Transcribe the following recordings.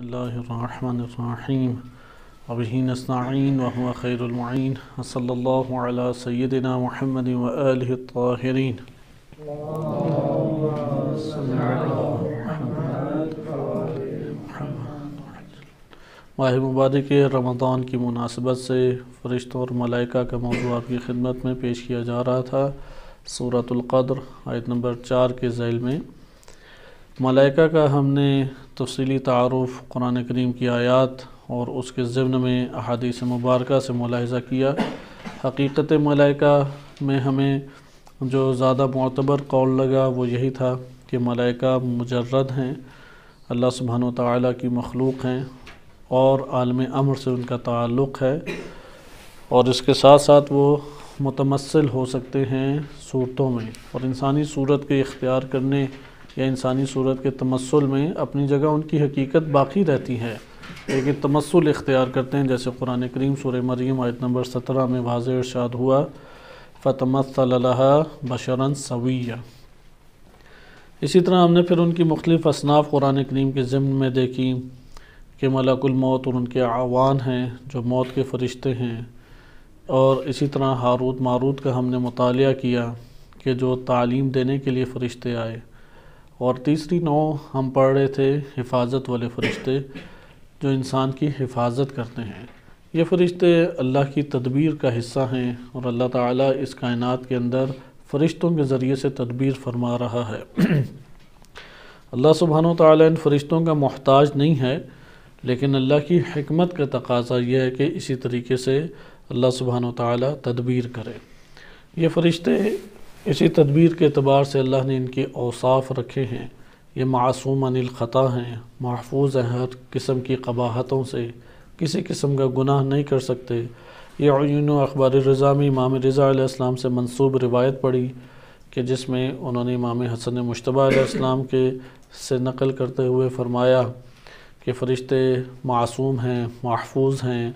بسم اللہ الرحمن الرحیم وبہ نستعین وهو خیر المعین صلی اللہ علی سیدنا محمد وآلہ الطاہرین۔ ماہ مبارک رمضان کی مناسبت سے فرشتوں اور ملائکہ کا موضوع آپ کی خدمت میں پیش کیا جا رہا تھا۔ سورۃ القدر آیت نمبر 4 کے ذیل میں ملائکہ کا ہم نے تفصیلی تعارف قرآن کریم کی آیات اور اس کے ضمن میں احادیث مبارکہ سے ملاحظہ کیا۔ حقیقت ملائکہ میں ہمیں جو زیادہ معتبر قول لگا وہ یہی تھا کہ ملائکہ مجرد ہیں، اللہ سبحانہ و تعالیٰ کی مخلوق ہیں اور عالم امر سے ان کا تعلق ہے، اور اس کے ساتھ ساتھ وہ متمثل ہو سکتے ہیں صورتوں میں، اور انسانی صورت کے اختیار کرنے یا انسانی صورت کے تمثل میں اپنی جگہ ان کی حقیقت باقی رہتی ہے، لیکن تمثل اختیار کرتے ہیں، جیسے قرآن کریم سورہ مریم آیت نمبر 17 میں واضح ارشاد ہوا فَتَمَثَّلَ لَهَا بَشَرًا سَوِيًّا۔ اسی طرح ہم نے پھر ان کی مختلف اصناف قرآن کریم کے ضمن میں دیکھی کہ ملک الموت اور ان کے اعوان ہیں جو موت کے فرشتے ہیں، اور اسی طرح ہاروت ماروت کا ہم نے مطالعہ کیا کہ جو تعلیم دینے کے لیے فرشتے آئے، اور تیسری نوع ہم پڑھ رہے تھے حفاظت والے فرشتے جو انسان کی حفاظت کرتے ہیں۔ یہ فرشتے اللہ کی تدبیر کا حصہ ہیں، اور اللہ تعالیٰ اس کائنات کے اندر فرشتوں کے ذریعے سے تدبیر فرما رہا ہے۔ اللہ سبحانہ و تعالیٰ ان فرشتوں کا محتاج نہیں ہے، لیکن اللہ کی حکمت کا تقاضا یہ ہے کہ اسی طریقے سے اللہ سبحانہ و تعالیٰ تدبیر کرے۔ یہ فرشتے اسی تدبیر کے اعتبار سے اللہ نے ان کے اوصاف رکھے ہیں، یہ معصوم عن الخطا ہیں، محفوظ ہیں ہر قسم کی قباحتوں سے، کسی قسم کا گناہ نہیں کر سکتے۔ یہ عیون و اخبار رضا میں امام رضا علیہ السلام سے منسوب روایت پڑھی کہ جس میں انہوں نے امام حسن مجتبیٰ علیہ السلام کے سے نقل کرتے ہوئے فرمایا کہ فرشتے معصوم ہیں، محفوظ ہیں،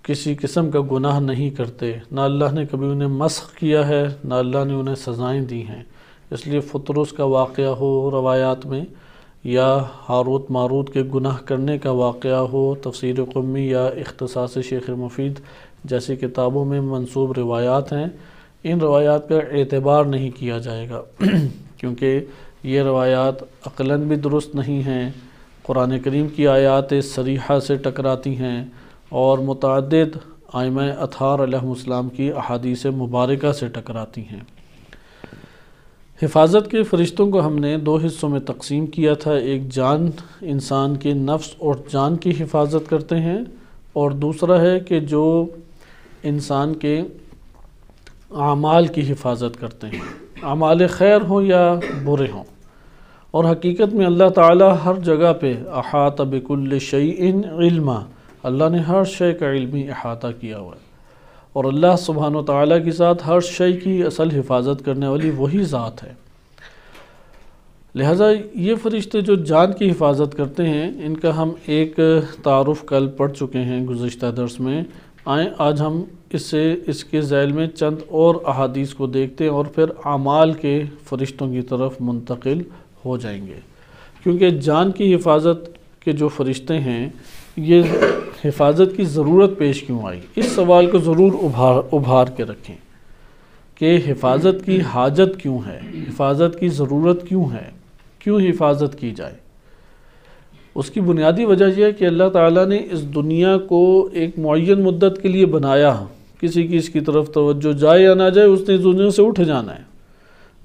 کسی قسم کا گناہ نہیں کرتے، نہ اللہ نے کبھی انہیں مسخ کیا ہے، نہ اللہ نے انہیں سزائیں دی ہیں۔ اس لیے فطرس کا واقعہ ہو روایات میں، یا ہاروت ماروت کے گناہ کرنے کا واقعہ ہو تفسیر قمی یا اختصاص شیخ مفید جیسی کتابوں میں منسوب روایات ہیں، ان روایات کا اعتبار نہیں کیا جائے گا کیونکہ یہ روایات عقلاً بھی درست نہیں ہیں، قرآن کریم کی آیات صریحہ سے ٹکراتی ہیں، اور متعدد ائمہ اطہار علیہم السلام کی احادیث مبارکہ سے ٹکراتی ہیں۔ حفاظت کے فرشتوں کو ہم نے دو حصوں میں تقسیم کیا تھا، ایک جان انسان کے نفس اور جان کی حفاظت کرتے ہیں، اور دوسرا ہے کہ جو انسان کے اعمال کی حفاظت کرتے ہیں، اعمال خیر ہوں یا برے ہوں۔ اور حقیقت میں اللہ تعالی ہر جگہ پہ احاط بکل شیء علما، اللہ نے ہر شے کا علمی احاطہ کیا ہوا ہے، اور اللہ سبحانہ وتعالیٰ کے ساتھ ہر شے کی اصل حفاظت کرنے والی وہی ذات ہے۔ لہٰذا یہ فرشتے جو جان کی حفاظت کرتے ہیں، ان کا ہم ایک تعارف کل پڑھ چکے ہیں گزشتہ درس میں۔ آئیں آج ہم اس کے ذیل میں چند اور احادیث کو دیکھتے ہیں، اور پھر اعمال کے فرشتوں کی طرف منتقل ہو جائیں گے، کیونکہ جان کی حفاظت کے جو فرشتے ہیں، یہ حفاظت کی ضرورت پیش کیوں آئی، اس سوال کو ضرور ابھار کے رکھیں کہ حفاظت کی حاجت کیوں ہے، حفاظت کی ضرورت کیوں ہے، کیوں حفاظت کی جائے۔ اس کی بنیادی وجہ یہ ہے کہ اللہ تعالیٰ نے اس دنیا کو ایک معین مدت کے لیے بنایا، کسی کی اس کی طرف توجہ جائے یا نہ جائے، اس نے دنیا سے اٹھ جانا ہے۔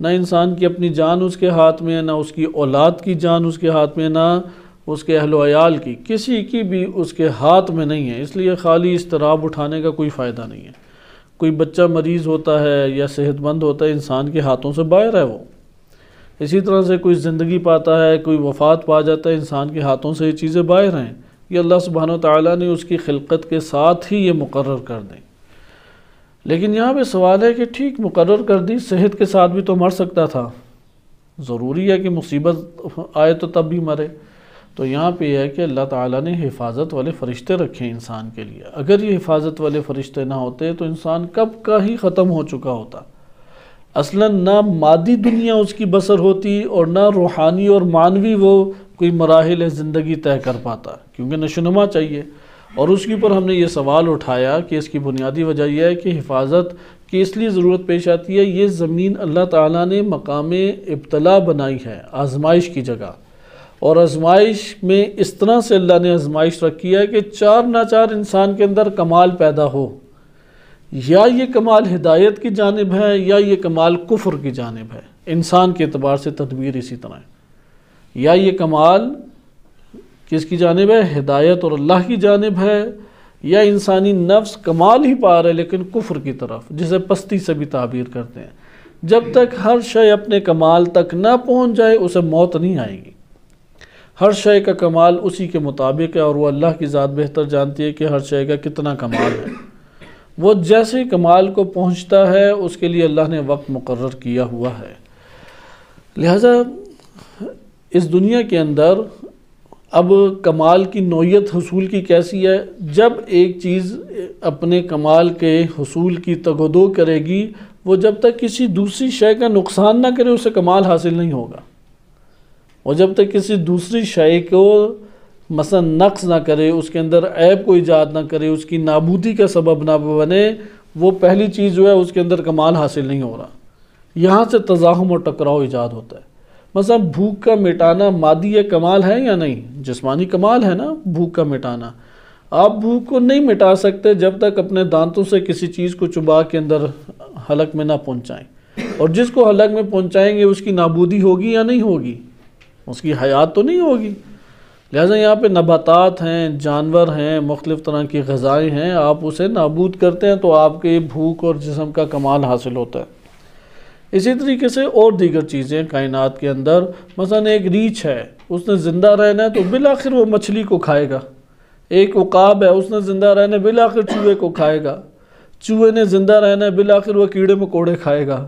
نہ انسان کی اپنی جان اس کے ہاتھ میں ہے، نہ اس کی اولاد کی جان اس کے ہاتھ میں، نہ اس کے اہل و عیال کی، کسی کی بھی اس کے ہاتھ میں نہیں ہے۔ اس لیے خالی اضطراب اٹھانے کا کوئی فائدہ نہیں ہے۔ کوئی بچہ مریض ہوتا ہے یا صحت مند ہوتا ہے، انسان کے ہاتھوں سے باہر ہے وہ۔ اسی طرح سے کوئی زندگی پاتا ہے، کوئی وفات پا جاتا ہے، انسان کے ہاتھوں سے یہ چیزیں باہر ہیں۔ یہ اللہ سبحانہ وتعالیٰ نے اس کی خلقت کے ساتھ ہی یہ مقرر کر دیں۔ لیکن یہاں پہ سوال ہے کہ ٹھیک مقرر کر دی، صحت کے ساتھ بھی تو مر سکتا تھا، ضروری ہے کہ مصیبت آئے تو تب بھی مرے۔ تو یہاں پہ یہ ہے کہ اللہ تعالیٰ نے حفاظت والے فرشتے رکھے ہیں انسان کے لیے۔ اگر یہ حفاظت والے فرشتے نہ ہوتے تو انسان کب کا ہی ختم ہو چکا ہوتا۔ اصلاً نہ مادی دنیا اس کی بسر ہوتی، اور نہ روحانی اور معنوی وہ کوئی مراحل زندگی طے کر پاتا، کیونکہ نشوونما چاہیے۔ اور اس کے اوپر ہم نے یہ سوال اٹھایا کہ اس کی بنیادی وجہ یہ ہے کہ حفاظت کی اس لیے ضرورت پیش آتی ہے، یہ زمین اللہ تعالیٰ نے مقام ابتلا بنائی ہے، آزمائش کی جگہ، اور آزمائش میں اس طرح سے اللہ نے آزمائش رکھی ہے کہ چار ناچار انسان کے اندر کمال پیدا ہو، یا یہ کمال ہدایت کی جانب ہے یا یہ کمال کفر کی جانب ہے۔ انسان کے اعتبار سے تدبیر اسی طرح ہے، یا یہ کمال کس کی جانب ہے؟ ہدایت اور اللہ کی جانب ہے، یا انسانی نفس کمال ہی پا رہا ہے لیکن کفر کی طرف، جسے پستی سے بھی تعبیر کرتے ہیں۔ جب تک ہر شے اپنے کمال تک نہ پہنچ جائے اسے موت نہیں آئے گی۔ ہر شے کا کمال اسی کے مطابق ہے، اور وہ اللہ کی ذات بہتر جانتی ہے کہ ہر شے کا کتنا کمال ہے۔ وہ جیسے کمال کو پہنچتا ہے اس کے لیے اللہ نے وقت مقرر کیا ہوا ہے۔ لہذا اس دنیا کے اندر اب کمال کی نوعیت حصول کی کیسی ہے؟ جب ایک چیز اپنے کمال کے حصول کی تگودو کرے گی، وہ جب تک کسی دوسری شے کا نقصان نہ کرے اسے کمال حاصل نہیں ہوگا، اور جب تک کسی دوسری شے کو مثلا نقص نہ کرے، اس کے اندر عیب کو ایجاد نہ کرے، اس کی نابودی کا سبب نہ بنے، وہ پہلی چیز جو ہے اس کے اندر کمال حاصل نہیں ہو رہا۔ یہاں سے تزاحم اور ٹکراؤ ایجاد ہوتا ہے۔ مثلا بھوک کا مٹانا مادی ایک کمال ہے یا نہیں؟ جسمانی کمال ہے نا بھوک کا مٹانا۔ آپ بھوک کو نہیں مٹا سکتے جب تک اپنے دانتوں سے کسی چیز کو چبا کے اندر حلق میں نہ پہنچائیں، اور جس کو حلق میں پہنچائیں گے اس کی نابودی ہوگی یا نہیں ہوگی؟ اس کی حیات تو نہیں ہوگی۔ لہٰذا یہاں پہ نباتات ہیں، جانور ہیں، مختلف طرح کی غذائیں ہیں، آپ اسے نابود کرتے ہیں تو آپ کے بھوک اور جسم کا کمال حاصل ہوتا ہے۔ اسی طریقے سے اور دیگر چیزیں کائنات کے اندر، مثلا ایک ریچھ ہے، اس نے زندہ رہنا ہے تو بالآخر وہ مچھلی کو کھائے گا۔ ایک عقاب ہے، اس نے زندہ رہنا ہے بالآخر چوہے کو کھائے گا۔ چوہے نے زندہ رہنا ہے بالآخر وہ کیڑے مکوڑے کھائے گا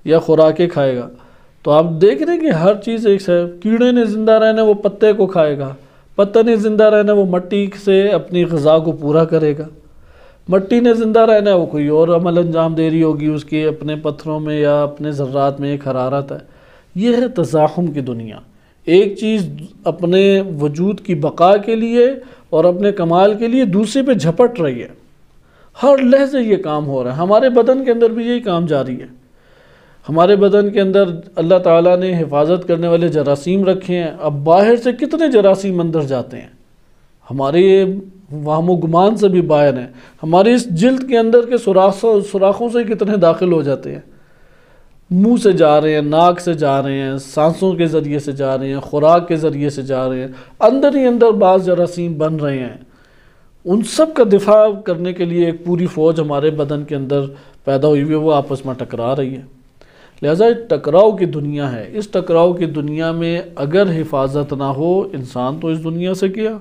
یا خوراکیں کھائے گا۔ تو آپ دیکھ رہے ہیں کہ ہر چیز ایک ہے۔ کیڑے نے زندہ رہنا ہے وہ پتے کو کھائے گا، پتے نے زندہ رہنا ہے وہ مٹی سے اپنی غذا کو پورا کرے گا، مٹی نے زندہ رہنا ہے وہ کوئی اور عمل انجام دے رہی ہوگی، اس کے اپنے پتھروں میں یا اپنے ذرات میں ایک حرارت ہے۔ یہ ہے تزاحم کی دنیا۔ ایک چیز اپنے وجود کی بقا کے لیے اور اپنے کمال کے لیے دوسرے پہ جھپٹ رہی ہے۔ ہر لحظے یہ کام ہو رہا ہے۔ ہمارے بدن کے اندر بھی یہی کام جاری ہے۔ ہمارے بدن کے اندر اللہ تعالیٰ نے حفاظت کرنے والے جراثیم رکھے ہیں۔ اب باہر سے کتنے جراثیم اندر جاتے ہیں، ہمارے وہم و گمان سے بھی باہر ہیں۔ ہماری اس جلد کے اندر کے سوراخوں سے کتنے داخل ہو جاتے ہیں، منہ سے جا رہے ہیں، ناک سے جا رہے ہیں، سانسوں کے ذریعے سے جا رہے ہیں، خوراک کے ذریعے سے جا رہے ہیں، اندر ہی اندر بعض جراثیم بن رہے ہیں۔ ان سب کا دفاع کرنے کے لیے ایک پوری فوج ہمارے بدن کے اندر پیدا ہوئی ہوئی ہے، وہ آپس میں ٹکرا رہی ہے۔ لہٰذا ٹکراؤ کی دنیا ہے۔ اس ٹکراؤ کی دنیا میں اگر حفاظت نہ ہو، انسان تو اس دنیا سے کیا۔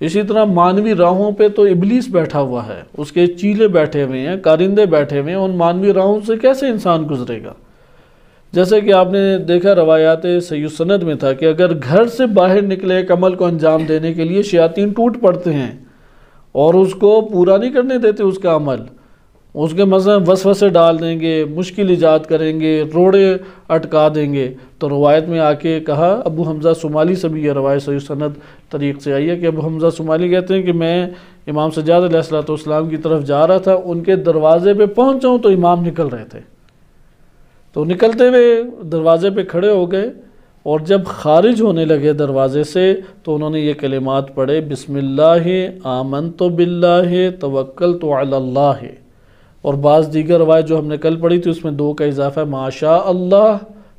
اسی طرح مانوی راہوں پہ تو ابلیس بیٹھا ہوا ہے، اس کے چیلے بیٹھے ہوئے ہیں، کارندے بیٹھے ہوئے ہیں، ان مانوی راہوں سے کیسے انسان گزرے گا؟ جیسے کہ آپ نے دیکھا روایات صحیح سند میں تھا کہ اگر گھر سے باہر نکلے ایک عمل کو انجام دینے کے لیے شیاطین ٹوٹ پڑتے ہیں اور اس کو پورا نہیں کرنے دیتے اس کا عمل، اس کے مثلا وسوسے ڈال دیں گے، مشکل ایجاد کریں گے، روڑے اٹکا دیں گے۔ تو روایت میں آ کے کہا، ابو حمزہ صومالی سے بھی یہ روایت صحیح سند طریق سے آئی ہے کہ ابو حمزہ صومالی کہتے ہیں کہ میں امام سجاد علیہ السلام کی طرف جا رہا تھا، ان کے دروازے پہ پہنچا ہوں تو امام نکل رہے تھے، تو نکلتے ہوئے دروازے پہ کھڑے ہو گئے، اور جب خارج ہونے لگے دروازے سے تو انہوں نے یہ کلمات پڑھے، بسم اللہ آمنت باللہ توکلت علی اللہ۔ اور بعض دیگر روایت جو ہم نے کل پڑھی تھی اس میں 2 کا اضافہ ہے، ما شاء اللہ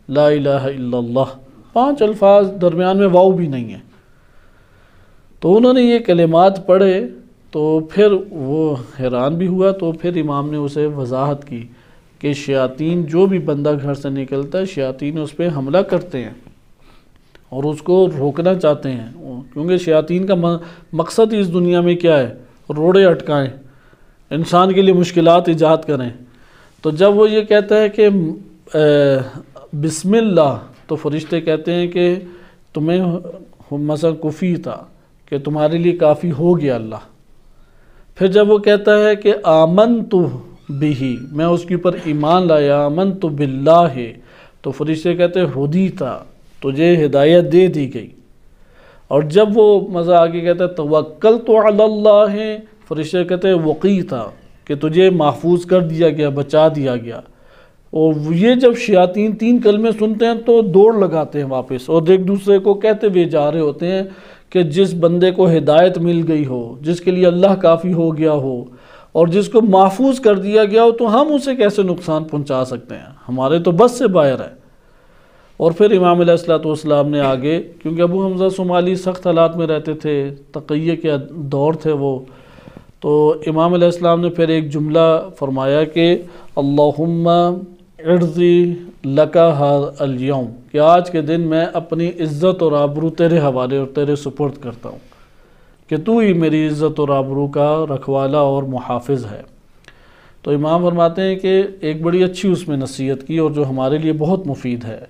لا الہ الا اللہ، 5 الفاظ، درمیان میں واو بھی نہیں ہے۔ تو انہوں نے یہ کلمات پڑھے تو پھر وہ حیران بھی ہوا، تو پھر امام نے اسے وضاحت کی کہ شیاطین، جو بھی بندہ گھر سے نکلتا ہے شیاطین اس پہ حملہ کرتے ہیں اور اس کو روکنا چاہتے ہیں، کیونکہ شیاطین کا مقصد اس دنیا میں کیا ہے؟ روڑے اٹکائیں، انسان کے لیے مشکلات ایجاد کریں۔ تو جب وہ یہ کہتا ہے کہ بسم اللہ، تو فرشتے کہتے ہیں کہ تمہیں مثلا کفی تھا، کہ تمہارے لیے کافی ہو گیا اللہ۔ پھر جب وہ کہتا ہے کہ آمنت بہی، میں اس کے اوپر ایمان لایا، آمنت باللہ، تو فرشتے کہتے ہیں ہدیتا، تجھے ہدایت دے دی گئی۔ اور جب وہ مزہ آگے کہتا ہے توکلت علی اللہ، فرشتے کہتے ہیں وقیتا، کہ تجھے محفوظ کر دیا گیا، بچا دیا گیا۔ اور یہ جب شیاطین 3 کلمے سنتے ہیں تو دوڑ لگاتے ہیں واپس، اور ایک دوسرے کو کہتے ہوئے جا رہے ہوتے ہیں کہ جس بندے کو ہدایت مل گئی ہو، جس کے لیے اللہ کافی ہو گیا ہو، اور جس کو محفوظ کر دیا گیا ہو، تو ہم اسے کیسے نقصان پہنچا سکتے ہیں، ہمارے تو بس سے باہر ہے۔ اور پھر امام علیہ السلام نے آگے، کیونکہ ابو حمزہ صومالی سخت حالات میں رہتے تھے، تقیہ کے دور تھے وہ، تو امام علیہ السلام نے پھر ایک جملہ فرمایا کہ اللہم عرضی لکا ہذا اليوم، کہ آج کے دن میں اپنی عزت اور آبرو تیرے حوالے اور تیرے سپرد کرتا ہوں، کہ تو ہی میری عزت اور آبرو کا رکھوالا اور محافظ ہے۔ تو امام فرماتے ہیں کہ ایک بڑی اچھی اس میں نصیحت کی، اور جو ہمارے لیے بہت مفید ہے،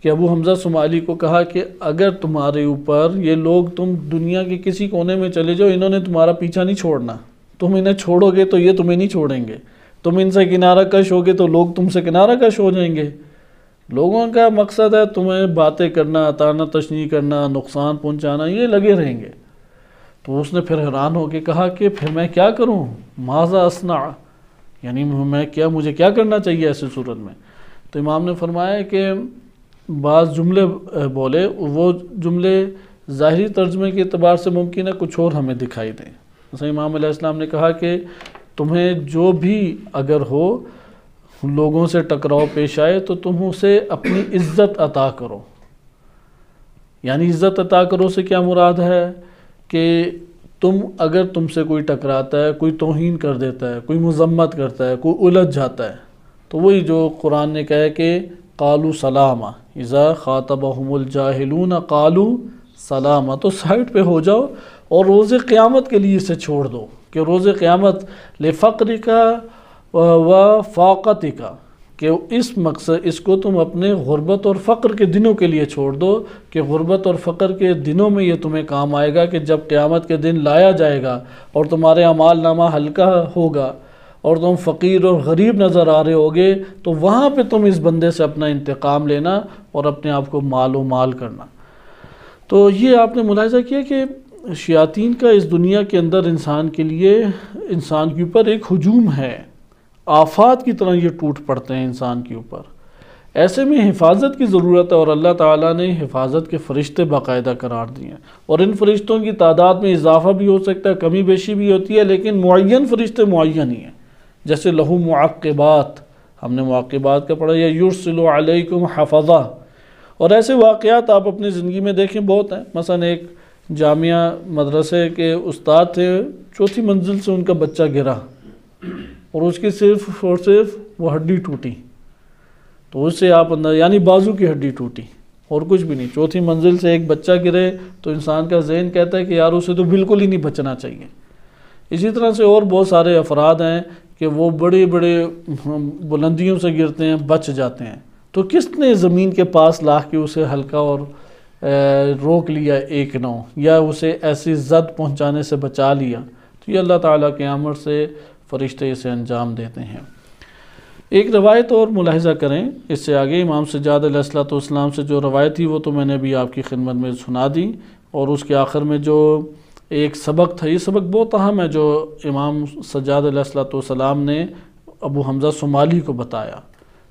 کہ ابو حمزہ صومالی کو کہا کہ اگر تمہارے اوپر یہ لوگ، تم دنیا کے کسی کونے میں چلے جاؤ، انہوں نے تمہارا پیچھا نہیں چھوڑنا، تم انہیں چھوڑو گے تو یہ تمہیں نہیں چھوڑیں گے، تم ان سے کنارہ کش ہوگے تو لوگ تم سے کنارہ کش ہو جائیں گے۔ لوگوں کا مقصد ہے تمہیں باتیں کرنا، طعنہ تشنیع کرنا، نقصان پہنچانا، یہ لگے رہیں گے۔ تو اس نے پھر حیران ہو کے کہا کہ پھر میں کیا کروں، ماذا اصنع، یعنی مجھے کیا کرنا چاہیے ایسی صورت میں؟ تو امام نے فرمایا کہ بعض جملے بولے، وہ جملے ظاہری ترجمے کے اعتبار سے ممکن ہے کچھ اور ہمیں دکھائی دیں۔ مثلا امام علیہ السلام نے کہا کہ تمہیں جو بھی اگر ہو، لوگوں سے ٹکراؤ پیش آئے تو تم اسے اپنی عزت عطا کرو۔ یعنی عزت عطا کرو سے کیا مراد ہے کہ اگر تم سے کوئی ٹکراتا ہے، کوئی توہین کر دیتا ہے، کوئی مذمت کرتا ہے، کوئی الجھ جاتا ہے، تو وہی جو قرآن نے کہا ہے کہ قالوا سلاما اذا خاطبهم الجاہلون قالوا سلاما، تو سائٹ پہ ہو جاؤ اور روز قیامت کے لیے اسے چھوڑ دو، کہ روز قیامت لفقرک و فاقتک، کہ اس مقصد اس کو تم اپنے غربت اور فقر کے دنوں کے لیے چھوڑ دو، کہ غربت اور فقر کے دنوں میں یہ تمہیں کام آئے گا، کہ جب قیامت کے دن لایا جائے گا اور تمہارے اعمال نامہ ہلکا ہوگا اور تم فقیر اور غریب نظر آ رہے ہوگے، تو وہاں پہ تم اس بندے سے اپنا انتقام لینا اور اپنے آپ کو مال و مال کرنا۔ تو یہ آپ نے ملاحظہ کیا کہ شیاطین کا اس دنیا کے اندر انسان کے لیے، انسان کے اوپر ایک ہجوم ہے، آفات کی طرح یہ ٹوٹ پڑتے ہیں انسان کے اوپر۔ ایسے میں حفاظت کی ضرورت ہے، اور اللہ تعالیٰ نے حفاظت کے فرشتے باقاعدہ قرار دیے ہیں، اور ان فرشتوں کی تعداد میں اضافہ بھی ہو سکتا ہے، کمی بیشی بھی ہوتی ہے، لیکن معین فرشتے معین ہی ہیں۔ جیسے لہو معقبات، ہم نے معقبات کا پڑھا، یا یرسل علیکم حفظہ، اور ایسے واقعات آپ اپنی زندگی میں دیکھیں بہت ہیں۔ مثلا ایک جامعہ مدرسے کے استاد تھے، 4تھی منزل سے ان کا بچہ گرا اور اس کی صرف اور صرف وہ ہڈی ٹوٹی، تو اس سے آپ اندر، یعنی بازو کی ہڈی ٹوٹی اور کچھ بھی نہیں۔ 4تھی منزل سے ایک بچہ گرے تو انسان کا ذہن کہتا ہے کہ یار اسے تو بالکل ہی نہیں بچنا چاہیے۔ اسی طرح سے اور بہت سارے افراد ہیں کہ وہ بڑے بڑے بلندیوں سے گرتے ہیں، بچ جاتے ہیں، تو کس نے زمین کے پاس لا کے اسے ہلکا اور روک لیا ایک نو، یا اسے ایسی زد پہنچانے سے بچا لیا؟ تو یہ اللہ تعالیٰ کے امر سے فرشتے اسے انجام دیتے ہیں۔ ایک روایت اور ملاحظہ کریں اس سے آگے، امام سجاد علیہ السلام سے جو روایت تھی وہ تو میں نے بھی آپ کی خدمت میں سنا دی، اور اس کے آخر میں جو ایک سبق تھا، یہ سبق بہت اہم ہے جو امام سجاد علیہ السلام نے ابو حمزہ صومالی کو بتایا،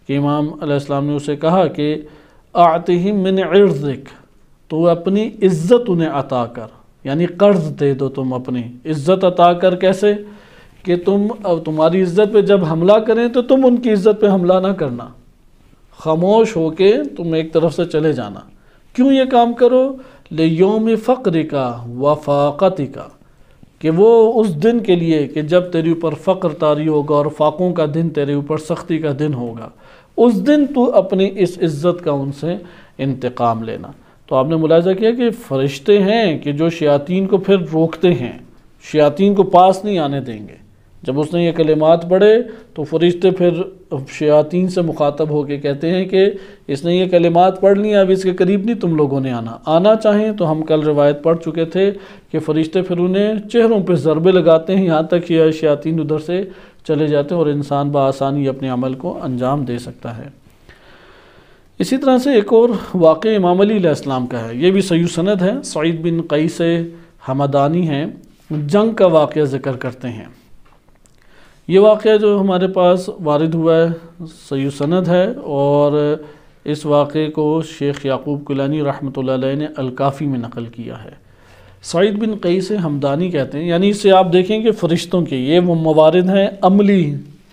کہ امام علیہ السلام نے اسے کہا کہ اعطہم من عرضک، تو اپنی عزت انہیں عطا کر، یعنی قرض دے دو تم اپنی عزت عطا کر۔ کیسے کہ تمہاری عزت پہ جب حملہ کریں تو تم ان کی عزت پہ حملہ نہ کرنا، خاموش ہو کے تم ایک طرف سے چلے جانا۔ کیوں یہ کام کرو؟ لیوم فقرک و فاقتک، کہ وہ اس دن کے لیے کہ جب تیرے اوپر فقر طاری ہوگا اور فاقوں کا دن، تیرے اوپر سختی کا دن ہوگا، اس دن تو اپنی اس عزت کا ان سے انتقام لینا۔ تو آپ نے ملاحظہ کیا کہ فرشتے ہیں کہ جو شیاطین کو پھر روکتے ہیں، شیاطین کو پاس نہیں آنے دیں گے۔ جب اس نے یہ کلمات پڑھے تو فرشتے پھر شیاطین سے مخاطب ہو کے کہتے ہیں کہ اس نے یہ کلمات پڑھ لی، اب اس کے قریب نہیں تم لوگوں نے آنا چاہیں تو ہم کل روایت پڑھ چکے تھے کہ فرشتے پھر انہیں چہروں پہ ضربے لگاتے ہیں، یہاں تک کہ شیاطین ادھر سے چلے جاتے ہیں اور انسان بآسانی اپنے عمل کو انجام دے سکتا ہے۔ اسی طرح سے ایک اور واقعہ امام علی علیہ السلام کا ہے، یہ بھی صحیح سند ہے، سعید بن قیس حمدانی ہیں، جنگ کا واقعہ ذکر کرتے ہیں۔ یہ واقعہ جو ہمارے پاس وارد ہوا ہے صحیح سند ہے، اور اس واقعے کو شیخ یعقوب کلانی رحمۃ اللہ علیہ نے الکافی میں نقل کیا ہے۔ سعید بن قیس حمدانی کہتے ہیں، یعنی اس سے آپ دیکھیں کہ فرشتوں کے یہ وہ موارد ہیں عملی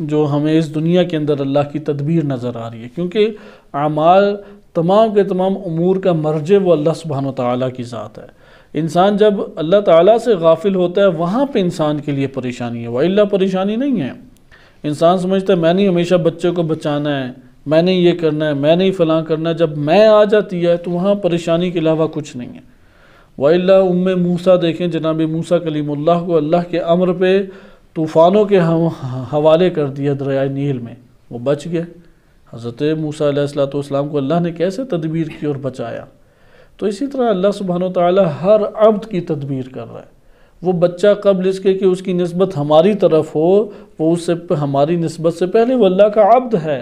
جو ہمیں اس دنیا کے اندر اللہ کی تدبیر نظر آ رہی ہے، کیونکہ اعمال تمام کے تمام امور کا مرجع وہ اللہ سبحانہ و تعالیٰ کی ذات ہے۔ انسان جب اللہ تعالیٰ سے غافل ہوتا ہے وہاں پہ انسان کے لیے پریشانی ہے، وَإِلَّا پریشانی نہیں ہے۔ انسان سمجھتا ہے میں نے ہمیشہ بچے کو بچانا ہے، میں نے یہ کرنا ہے، میں نے ہی فلاں کرنا ہے، جب میں آ جاتی ہے تو وہاں پریشانی کے علاوہ کچھ نہیں ہے۔ وَإِلَّا موسیٰ دیکھیں، جناب موسیٰ کلیم اللہ کو اللہ کے امر پہ طوفانوں کے حوالے کر دیا دریائے نیل میں، وہ بچ گئے۔ حضرت موسیٰ علیہ السلام کو اللہ نے کیسے تدبیر کی اور بچایا۔ تو اسی طرح اللہ سبحانہ و تعالیٰ ہر عبد کی تدبیر کر رہا ہے۔ وہ بچہ قبل اس کے کہ اس کی نسبت ہماری طرف ہو، وہ اس سے ہماری نسبت سے پہلے وہ اللہ کا عبد ہے،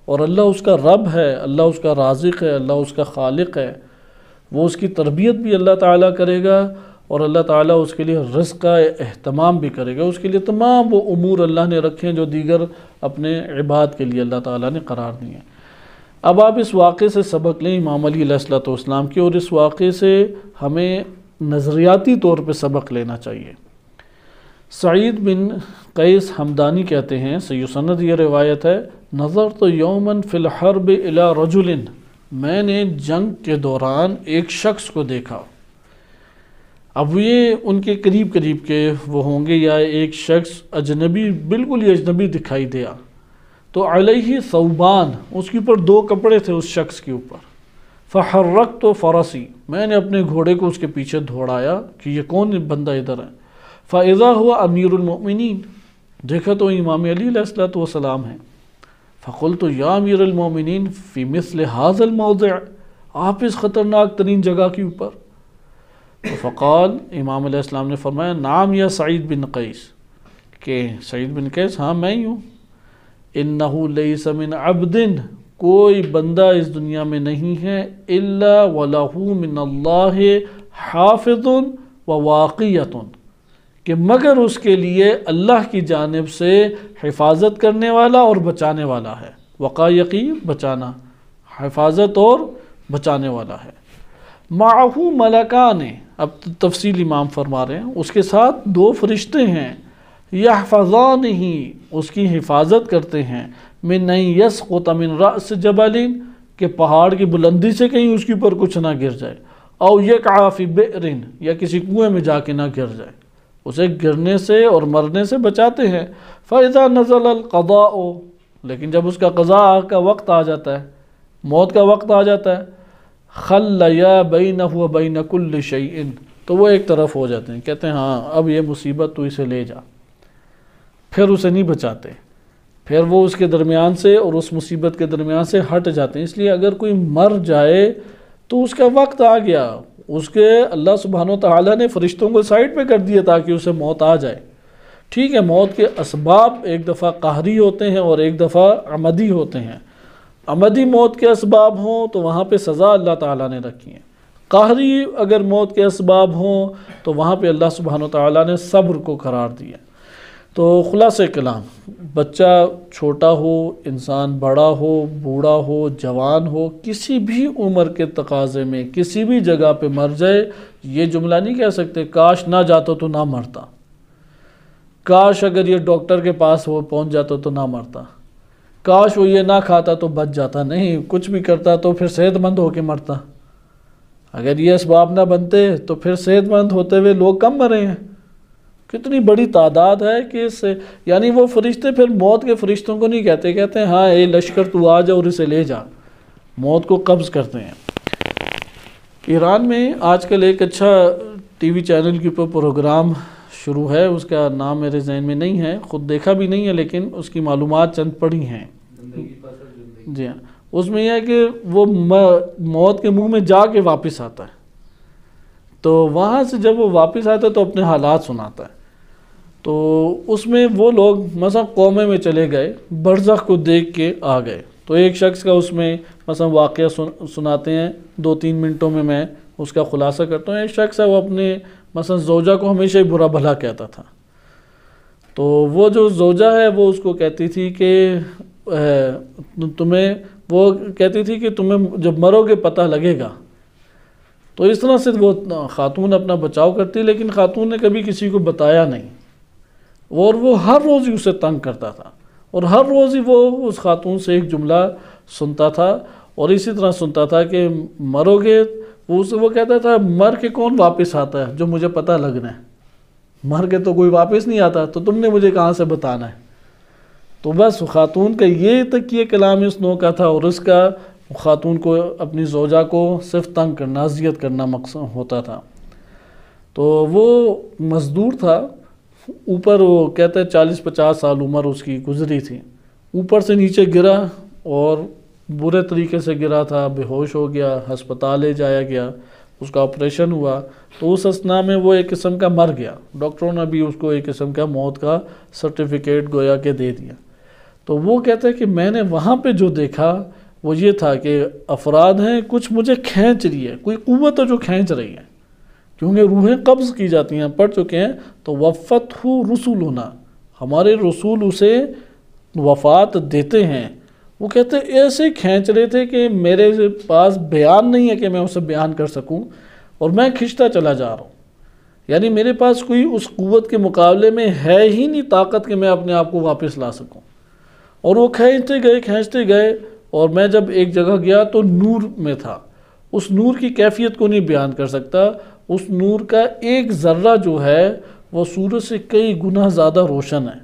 اور اللہ اس کا رب ہے، اللہ اس کا رازق ہے، اللہ اس کا خالق ہے۔ وہ اس کی تربیت بھی اللہ تعالیٰ کرے گا، اور اللہ تعالیٰ اس کے لیے رزق کا اہتمام بھی کرے گا، اس کے لیے تمام وہ امور اللہ نے رکھے ہیں جو دیگر اپنے عباد کے لیے اللہ تعالیٰ نے قرار دیے ہیں۔ اب آپ اس واقعے سے سبق لیں امام علی علیہ السلام کی، اور اس واقعے سے ہمیں نظریاتی طور پہ سبق لینا چاہیے۔ سعید بن قیس حمدانی کہتے ہیں، صحیح سند یہ روایت ہے، نظرت یوماً فی الحرب الی رجل، میں نے جنگ کے دوران ایک شخص کو دیکھا۔ اب یہ ان کے قریب کے وہ ہوں گے، یا ایک شخص اجنبی، بالکل ہی اجنبی دکھائی دیا، تو علیہ ثوبان، اس کے اوپر 2 کپڑے تھے اس شخص کے اوپر۔ فحرکت فرسی، میں نے اپنے گھوڑے کو اس کے پیچھے دوڑایا کہ یہ کون بندہ ادھر ہے۔ فاذا ہوا امیر المؤمنین، دیکھا تو امام علی علیہ السلام ہیں۔ فقلت یا امیر المؤمنین فی مثل هذا الموضع، آپ اس خطرناک ترین جگہ کے اوپر۔ فقال، امام علیہ السلام نے فرمایا، نعم یا سعید بن قیس، کہ سعید بن قیس ہاں میں ہی ہوں۔ انہ لیس من عبد، کوئی بندہ اس دنیا میں نہیں ہے، الا ولہ من اللہ حافظ و واقیۃ، کہ مگر اس کے لیے اللہ کی جانب سے حفاظت کرنے والا اور بچانے والا ہے۔ وقایقی، بچانا، حفاظت اور بچانے والا ہے۔ معہ ملکان، اب تفصیل امام فرما رہے ہیں، اس کے ساتھ 2 فرشتے ہیں، یحفظانہ، اس کی حفاظت کرتے ہیں، من ان یسقط من رأس جبل، کہ پہاڑ کی بلندی سے کہیں اس کے اوپر کچھ نہ گر جائے، او یقع فی بئر، یا کسی کنویں میں جا کے نہ گر جائے، اسے گرنے سے اور مرنے سے بچاتے ہیں۔ فَإِذَا نَزَلَ الْقَضَاءُ، لیکن جب اس کا قضاء کا وقت آ جاتا ہے، موت کا وقت آ جاتا ہے، خَلَّيَا بَيْنَهُ وَبَيْنَ كُلِّ شَيْءٍ، تو وہ ایک طرف ہو جاتے ہیں، کہتے ہیں ہاں اب یہ مصیبت تو اسے لے جا، پھر اسے نہیں بچاتے، پھر وہ اس کے درمیان سے اور اس مصیبت کے درمیان سے ہٹ جاتے ہیں۔ اس لیے اگر کوئی مر جائے تو اس کا وقت آ گیا، اس کے اللہ سبحانہ و تعالیٰ نے فرشتوں کو سائڈ پہ کر دیا تاکہ اسے موت آ جائے۔ ٹھیک ہے، موت کے اسباب ایک دفعہ قہری ہوتے ہیں اور ایک دفعہ عمدی ہوتے ہیں۔ عمدی موت کے اسباب ہوں تو وہاں پہ سزا اللہ تعالیٰ نے رکھی ہے، قہری اگر موت کے اسباب ہوں تو وہاں پہ اللہ سبحانہ و تعالیٰ نے صبر کو قرار دیا۔ تو خلاصہ کلام، بچہ چھوٹا ہو، انسان بڑا ہو، بوڑھا ہو، جوان ہو، کسی بھی عمر کے تقاضے میں کسی بھی جگہ پہ مر جائے، یہ جملہ نہیں کہہ سکتے کاش نہ جاتا تو نہ مرتا، کاش اگر یہ ڈاکٹر کے پاس وہ پہنچ جاتا تو نہ مرتا، کاش وہ یہ نہ کھاتا تو بچ جاتا۔ نہیں، کچھ بھی کرتا تو پھر صحت مند ہو کے مرتا۔ اگر یہ اسباب نہ بنتے تو پھر صحت مند ہوتے ہوئے لوگ کم مرے ہیں۔ کتنی بڑی تعداد ہے کہ اس سے، یعنی وہ فرشتے پھر موت کے فرشتوں کو نہیں کہتے، کہتے ہیں ہاں اے لشکر تو آ جا اور اسے لے جا، موت کو قبض کرتے ہیں۔ ایران میں آج کل ایک اچھا ٹی وی چینل کے اوپر پروگرام شروع ہے، اس کا نام میرے ذہن میں نہیں ہے، خود دیکھا بھی نہیں ہے، لیکن اس کی معلومات چند پڑھی ہیں۔ جی ہاں، اس میں یہ ہے کہ وہ موت کے منہ میں جا کے واپس آتا ہے، تو وہاں سے جب وہ واپس آتا ہے تو اپنے حالات سناتا ہے۔ تو اس میں وہ لوگ مثلا قومے میں چلے گئے، برزخ کو دیکھ کے آ گئے، تو ایک شخص کا اس میں مثلا واقعہ سناتے ہیں 2-3 منٹوں میں اس کا خلاصہ کرتا ہوں. ایک شخص ہے وہ اپنے مثلا زوجہ کو ہمیشہ ہی برا بھلا کہتا تھا. تو وہ جو زوجہ ہے وہ اس کو کہتی تھی کہ تمہیں جب مرو گے پتہ لگے گا. تو اس طرح سے وہ خاتون اپنا بچاؤ کرتی، لیکن خاتون نے کبھی کسی کو بتایا نہیں، اور وہ ہر روز ہی اسے تنگ کرتا تھا، اور ہر روز ہی وہ اس خاتون سے ایک جملہ سنتا تھا، اور اسی طرح سنتا تھا کہ مرو گے. وہ کہتا تھا مر کے کون واپس آتا ہے جو مجھے پتہ لگنا ہے، مر کے تو کوئی واپس نہیں آتا، تو تم نے مجھے کہاں سے بتانا ہے. تو بس خاتون کا یہ تک کلام اس نوع کا تھا، اور اس کا خاتون کو اپنی زوجہ کو صرف تنگ کرنا، اذیت کرنا مقصد ہوتا تھا. تو وہ مزدور تھا، اوپر وہ کہتے ہیں 40-50 سال عمر اس کی گزری تھی، اوپر سے نیچے گرا اور برے طریقے سے گرا تھا، بے ہوش ہو گیا، ہسپتال لے جایا گیا، اس کا آپریشن ہوا. تو اس اثناء میں وہ ایک قسم کا مر گیا، ڈاکٹروں نے بھی اس کو ایک قسم کا موت کا سرٹیفکیٹ گویا کہ دے دیا. تو وہ کہتے ہیں کہ میں نے وہاں پہ جو دیکھا وہ یہ تھا کہ افراد ہیں، کچھ مجھے کھینچ رہی ہے، کوئی قوت ہے جو کھینچ رہی ہے، کیونکہ روحیں قبض کی جاتی ہیں، پڑھ چکے ہیں. تو وفت رسولنا، ہمارے رسول اسے وفات دیتے ہیں. وہ کہتے ہیں ایسے کھینچ رہے تھے کہ میرے پاس بیان نہیں ہے کہ میں اسے بیان کر سکوں، اور میں کھنچتا چلا جا رہا ہوں. یعنی میرے پاس کوئی اس قوت کے مقابلے میں ہے ہی نہیں طاقت کہ میں اپنے آپ کو واپس لا سکوں. اور وہ کھینچتے گئے، اور میں جب ایک جگہ گیا تو نور میں تھا. اس نور کی کیفیت کو نہیں بیان کر سکتا. اس نور کا ایک ذرہ جو ہے وہ سورج سے کئی گنا زیادہ روشن ہے،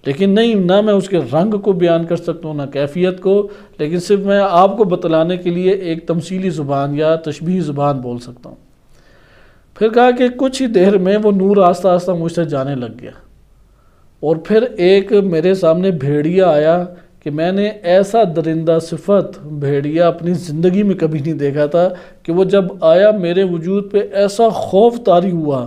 لیکن نہ میں اس کے رنگ کو بیان کر سکتا ہوں، نہ کیفیت کو، لیکن صرف میں آپ کو بتلانے کے لیے ایک تمثیلی زبان یا تشبیہی زبان بول سکتا ہوں. پھر کہا کہ کچھ ہی دیر میں وہ نور آہستہ آہستہ مجھ سے جانے لگ گیا. اور پھر ایک میرے سامنے بھیڑیا آیا کہ میں نے ایسا درندہ صفت بھیڑیا اپنی زندگی میں کبھی نہیں دیکھا تھا، کہ وہ جب آیا میرے وجود پہ ایسا خوف طاری ہوا،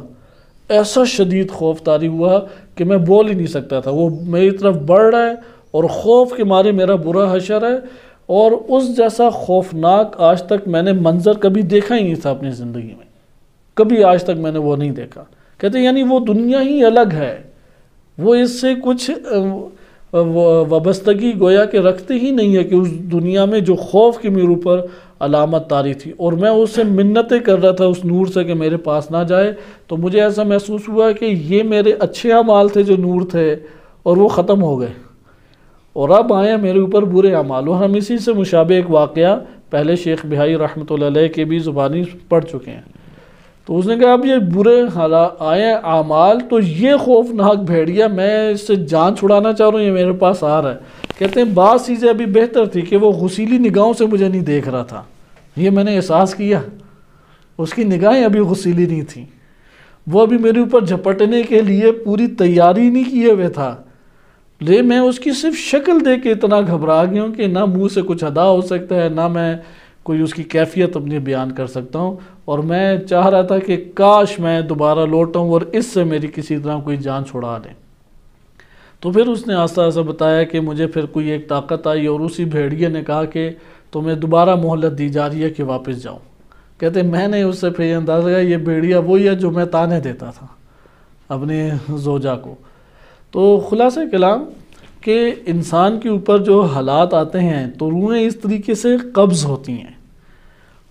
ایسا شدید خوف طاری ہوا کہ میں بول ہی نہیں سکتا تھا. وہ میری طرف بڑھ رہا ہے اور خوف کے مارے میرا برا حشر ہے، اور اس جیسا خوفناک آج تک میں نے منظر کبھی دیکھا ہی نہیں تھا اپنی زندگی میں، کبھی آج تک میں نے وہ نہیں دیکھا. کہتے ہیں یعنی وہ دنیا ہی الگ ہے، وہ اس سے کچھ وابستگی گویا کہ رکھتے ہی نہیں ہے، کہ اس دنیا میں جو خوف کی میرے اوپر علامت طاری تھی، اور میں اس سے منتیں کر رہا تھا اس نور سے کہ میرے پاس نہ جائے. تو مجھے ایسا محسوس ہوا کہ یہ میرے اچھے اعمال تھے جو نور تھے، اور وہ ختم ہو گئے، اور اب آئے میرے اوپر برے اعمال. اور ہم اسی سے مشابہ ایک واقعہ پہلے شیخ بہائی رحمۃ اللہ علیہ کے بھی زبانی پڑھ چکے ہیں. تو اس نے کہا اب یہ برے حالات آئے اعمال، تو یہ خوفناک بھیڑیا میں اس سے جان چھڑانا چاہ رہا ہوں، یہ میرے پاس آ رہا ہے. کہتے ہیں بعض چیزیں ابھی بہتر تھی کہ وہ غسیلی نگاہوں سے مجھے نہیں دیکھ رہا تھا، یہ میں نے احساس کیا، اس کی نگاہیں ابھی غسیلی نہیں تھیں، وہ ابھی میرے اوپر جھپٹنے کے لیے پوری تیاری نہیں کیے ہوئے تھا. میں اس کی صرف شکل دیکھ کے اتنا گھبرا گیا ہوں کہ نہ منہ سے کچھ ادا ہو سکتا ہے، نہ میں کوئی اس کی کیفیت اپنی بیان کر سکتا ہوں. اور میں چاہ رہا تھا کہ کاش میں دوبارہ لوٹاؤں اور اس سے میری کسی طرح کوئی جان چھڑا لیں. تو پھر اس نے آہستہ آہستہ بتایا کہ مجھے پھر کوئی ایک طاقت آئی، اور اسی بھیڑیے نے کہا کہ تمہیں دوبارہ مہلت دی جا رہی ہے کہ واپس جاؤ. کہتے ہیں میں نے اس سے پھر یہ اندازہ لگا یہ بھیڑیا وہی ہے جو میں تانے دیتا تھا اپنے زوجہ کو. تو خلاصہ کلام کہ انسان کے اوپر جو حالات آتے ہیں تو روحیں اس طریقے سے قبض ہوتی ہیں.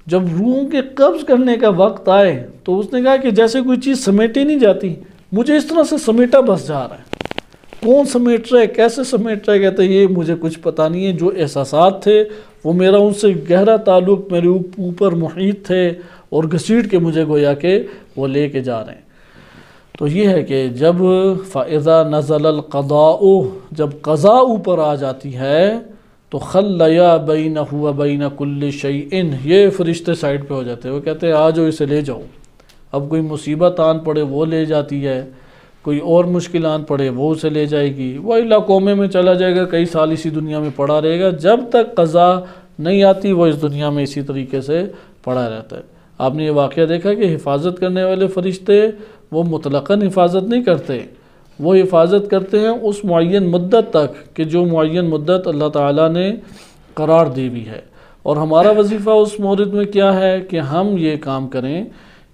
جب روحوں کے قبض کرنے کا وقت آئے تو اس نے کہا کہ جیسے کوئی چیز سمیٹی نہیں جاتی، مجھے اس طرح سے سمیٹا بس جا رہا ہے. کون سمیٹ رہا ہے، کیسے سمیٹ رہا ہے، کہتے ہیں یہ مجھے کچھ پتہ نہیں ہے. جو احساسات تھے وہ میرا ان سے گہرا تعلق میرے اوپر محیط تھے، اور گھسیٹ کے مجھے گویا کہ وہ لے کے جا رہے ہیں. تو یہ ہے کہ جب فَإِذَا نَزَلَ الْقَضَاءُ، جب قضاء اوپر آ جاتی ہے تو خَلَّيَا بَيْنَهُ وَبَيْنَ كُلِّ شَيْءٍ، یہ فرشتے سائڈ پہ ہو جاتے ہیں. وہ کہتے ہیں آ جاؤ اسے لے جاؤ. اب کوئی مصیبت آن پڑے وہ لے جاتی ہے، کوئی اور مشکل آن پڑے وہ اسے لے جائے گی، وہ اللہ قومے میں چلا جائے گا، کئی سال اسی دنیا میں پڑا رہے گا. جب تک قضا نہیں آتی وہ اس دنیا میں اسی طریقے سے پڑا رہتا ہے. آپ نے یہ واقعہ دیکھا کہ حفاظت کرنے والے فرشتے وہ مطلقاً حفاظت نہیں کرتے، وہ حفاظت کرتے ہیں اس معین مدت تک کہ جو معین مدت اللہ تعالیٰ نے قرار دی ہوئی ہے. اور ہمارا وظیفہ اس مورد میں کیا ہے کہ ہم یہ کام کریں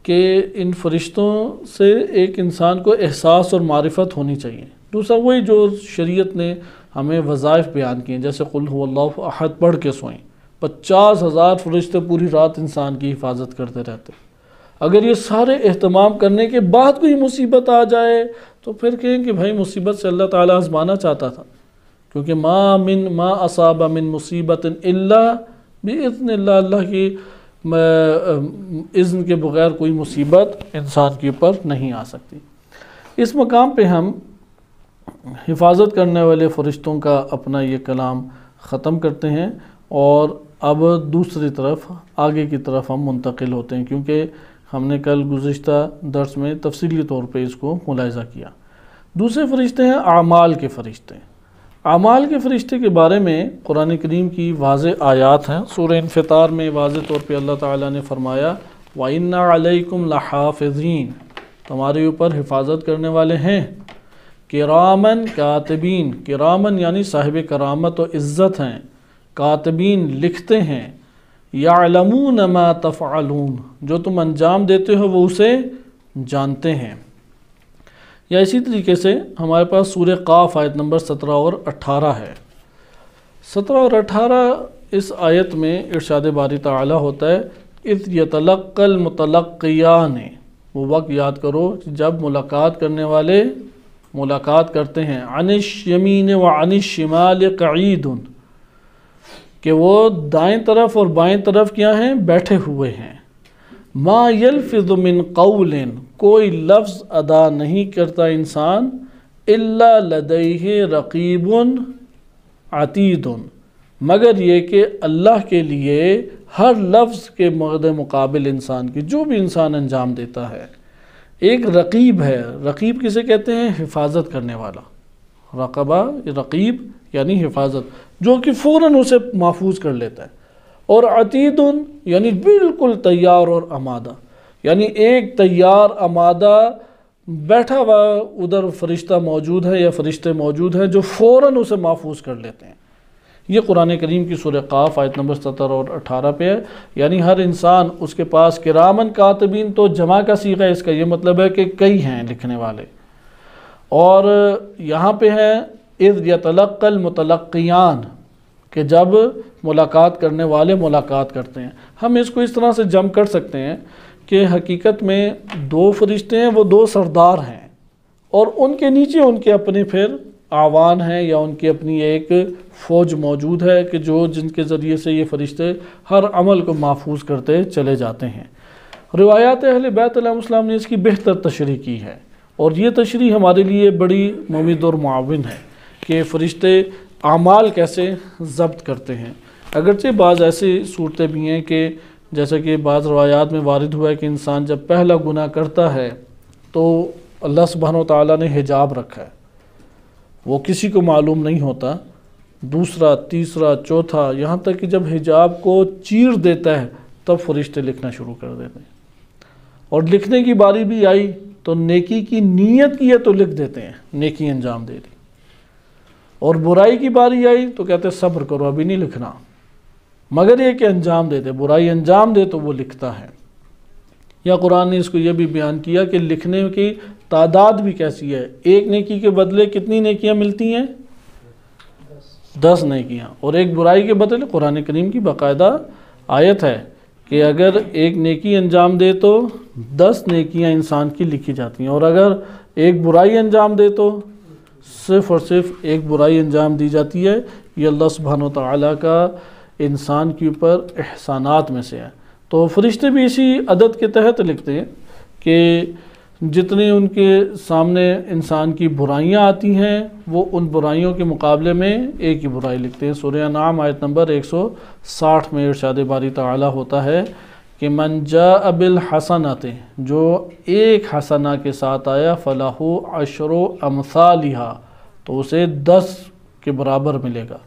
کہ ان فرشتوں سے ایک انسان کو احساس اور معرفت ہونی چاہیے۔ دوسرا وہی جو شریعت نے ہمیں وظائف بیان کیے، جیسے قل هو اللہ احد پڑھ کے سوئیں، 50,000 فرشتے پوری رات انسان کی حفاظت کرتے رہتے۔ اگر یہ سارے اہتمام کرنے کے بعد کوئی مصیبت آ جائے تو پھر کہیں کہ بھائی مصیبت سے اللہ تعالیٰ آزمانا چاہتا تھا، کیونکہ ما اصاب من مصیبت الا باذن اللہ، اللہ کی اذن کے بغیر کوئی مصیبت انسان کے اوپر نہیں آ سکتی۔ اس مقام پہ ہم حفاظت کرنے والے فرشتوں کا اپنا یہ کلام ختم کرتے ہیں، اور اب دوسری طرف آگے کی طرف ہم منتقل ہوتے ہیں، کیونکہ ہم نے کل گزشتہ درس میں تفصیلی طور پہ اس کو ملاحظہ کیا۔ دوسرے فرشتے ہیں اعمال کے فرشتے۔ اعمال کے فرشتے کے بارے میں قرآن کریم کی واضح آیات ہیں۔ سورہ انفطار میں واضح طور پہ اللہ تعالیٰ نے فرمایا وَإِنَّ عَلَيْكُمْ لَحَافِظِينَ، تمہارے اوپر حفاظت کرنے والے ہیں، کرامن کاتبین، کرامن یعنی صاحب کرامت و عزت ہیں، کاتبین لکھتے ہیں، یعلمون ما تفعلون، جو تم انجام دیتے ہو وہ اسے جانتے ہیں۔ یا اسی طریقے سے ہمارے پاس سورہ قاف آیت نمبر 17 اور 18 ہے۔ 17 اور 18 اس آیت میں ارشاد باری تعالی ہوتا ہے اذ یتلقی المتلقیان، وہ وقت یاد کرو جب ملاقات کرنے والے ملاقات کرتے ہیں، عن الشمین وعن الشمال قعید، کہ وہ دائیں طرف اور بائیں طرف کیا ہیں؟ بیٹھے ہوئے ہیں۔ ما یلفظ من قول، کوئی لفظ ادا نہیں کرتا انسان، الا لدیہ رقیب عتید، مگر یہ کہ اللہ کے لیے ہر لفظ کے مد مقابل انسان کی جو بھی انسان انجام دیتا ہے ایک رقیب ہے۔ رقیب کسے کہتے ہیں؟ حفاظت کرنے والا۔ رقبہ، رقیب یعنی حفاظت، جو کہ فوراً اسے محفوظ کر لیتا ہے۔ اور عتید یعنی بالکل تیار اور آمادہ، یعنی ایک تیار آمادہ بیٹھا ہوا ادھر فرشتہ موجود ہے یا فرشتے موجود ہیں جو فوراً اسے محفوظ کر لیتے ہیں۔ یہ قرآن کریم کی سورہ قاف آیت نمبر 17 اور 18 پہ ہے، یعنی ہر انسان اس کے پاس کرامن کاتبین تو جمع کا صیغہ ہے، اس کا یہ مطلب ہے کہ کئی ہیں لکھنے والے۔ اور یہاں پہ ہے اذ یتلقی المتلقیان، کہ جب ملاقات کرنے والے ملاقات کرتے ہیں۔ ہم اس کو اس طرح سے جمع کر سکتے ہیں کہ حقیقت میں دو فرشتے ہیں، وہ دو سردار ہیں، اور ان کے نیچے ان کے اپنے پھر آوان ہیں یا ان کی اپنی ایک فوج موجود ہے کہ جن کے ذریعے سے یہ فرشتے ہر عمل کو محفوظ کرتے چلے جاتے ہیں۔ روایات اہل بیت علیہ السلام نے اس کی بہتر تشریح کی ہے، اور یہ تشریح ہمارے لیے بڑی مفید اور معاون ہے کہ فرشتے اعمال کیسے ضبط کرتے ہیں۔ اگرچہ بعض ایسی صورتیں بھی ہیں کہ جیسا کہ بعض روایات میں وارد ہوا ہے کہ انسان جب پہلا گناہ کرتا ہے تو اللہ سبحانہ وتعالیٰ نے حجاب رکھا ہے، وہ کسی کو معلوم نہیں ہوتا، دوسرا، تیسرا، چوتھا، یہاں تک کہ جب حجاب کو چیر دیتا ہے تب فرشتے لکھنا شروع کر دیتے ہیں، اور لکھنے کی باری بھی آئی تو نیکی کی نیت کی ہے تو لکھ دیتے ہیں، نیکی انجام دے دی، اور برائی کی باری آئی تو کہتے ہیں صبر کرو ابھی نہیں لکھنا، مگر یہ کہ انجام دے دے، برائی انجام دے تو وہ لکھتا ہے۔ یا قرآن نے اس کو یہ بھی بیان کیا کہ لکھنے کی تعداد بھی کیسی ہے، ایک نیکی کے بدلے کتنی نیکیاں ملتی ہیں؟ 10 نیکیاں، اور ایک برائی کے بدلے قرآن کریم کی باقاعدہ آیت ہے کہ اگر ایک نیکی انجام دے تو 10 نیکیاں انسان کی لکھی جاتی ہیں، اور اگر ایک برائی انجام دے تو صرف اور صرف ایک برائی انجام دی جاتی ہے۔ یہ اللہ سبحانہ وتعالیٰ کا انسان کے اوپر احسانات میں سے ہے۔ تو فرشتے بھی اسی عدد کے تحت لکھتے ہیں کہ جتنے ان کے سامنے انسان کی برائیاں آتی ہیں وہ ان برائیوں کے مقابلے میں ایک ہی برائی لکھتے ہیں۔ سورہ انعام آیت نمبر 160 میں ارشاد باری تعالی ہوتا ہے کہ من جاء بالحسنۃ، جو ایک حسنہ کے ساتھ آیا فلہ عشر امثالھا، تو اسے 10 کے برابر ملے گا۔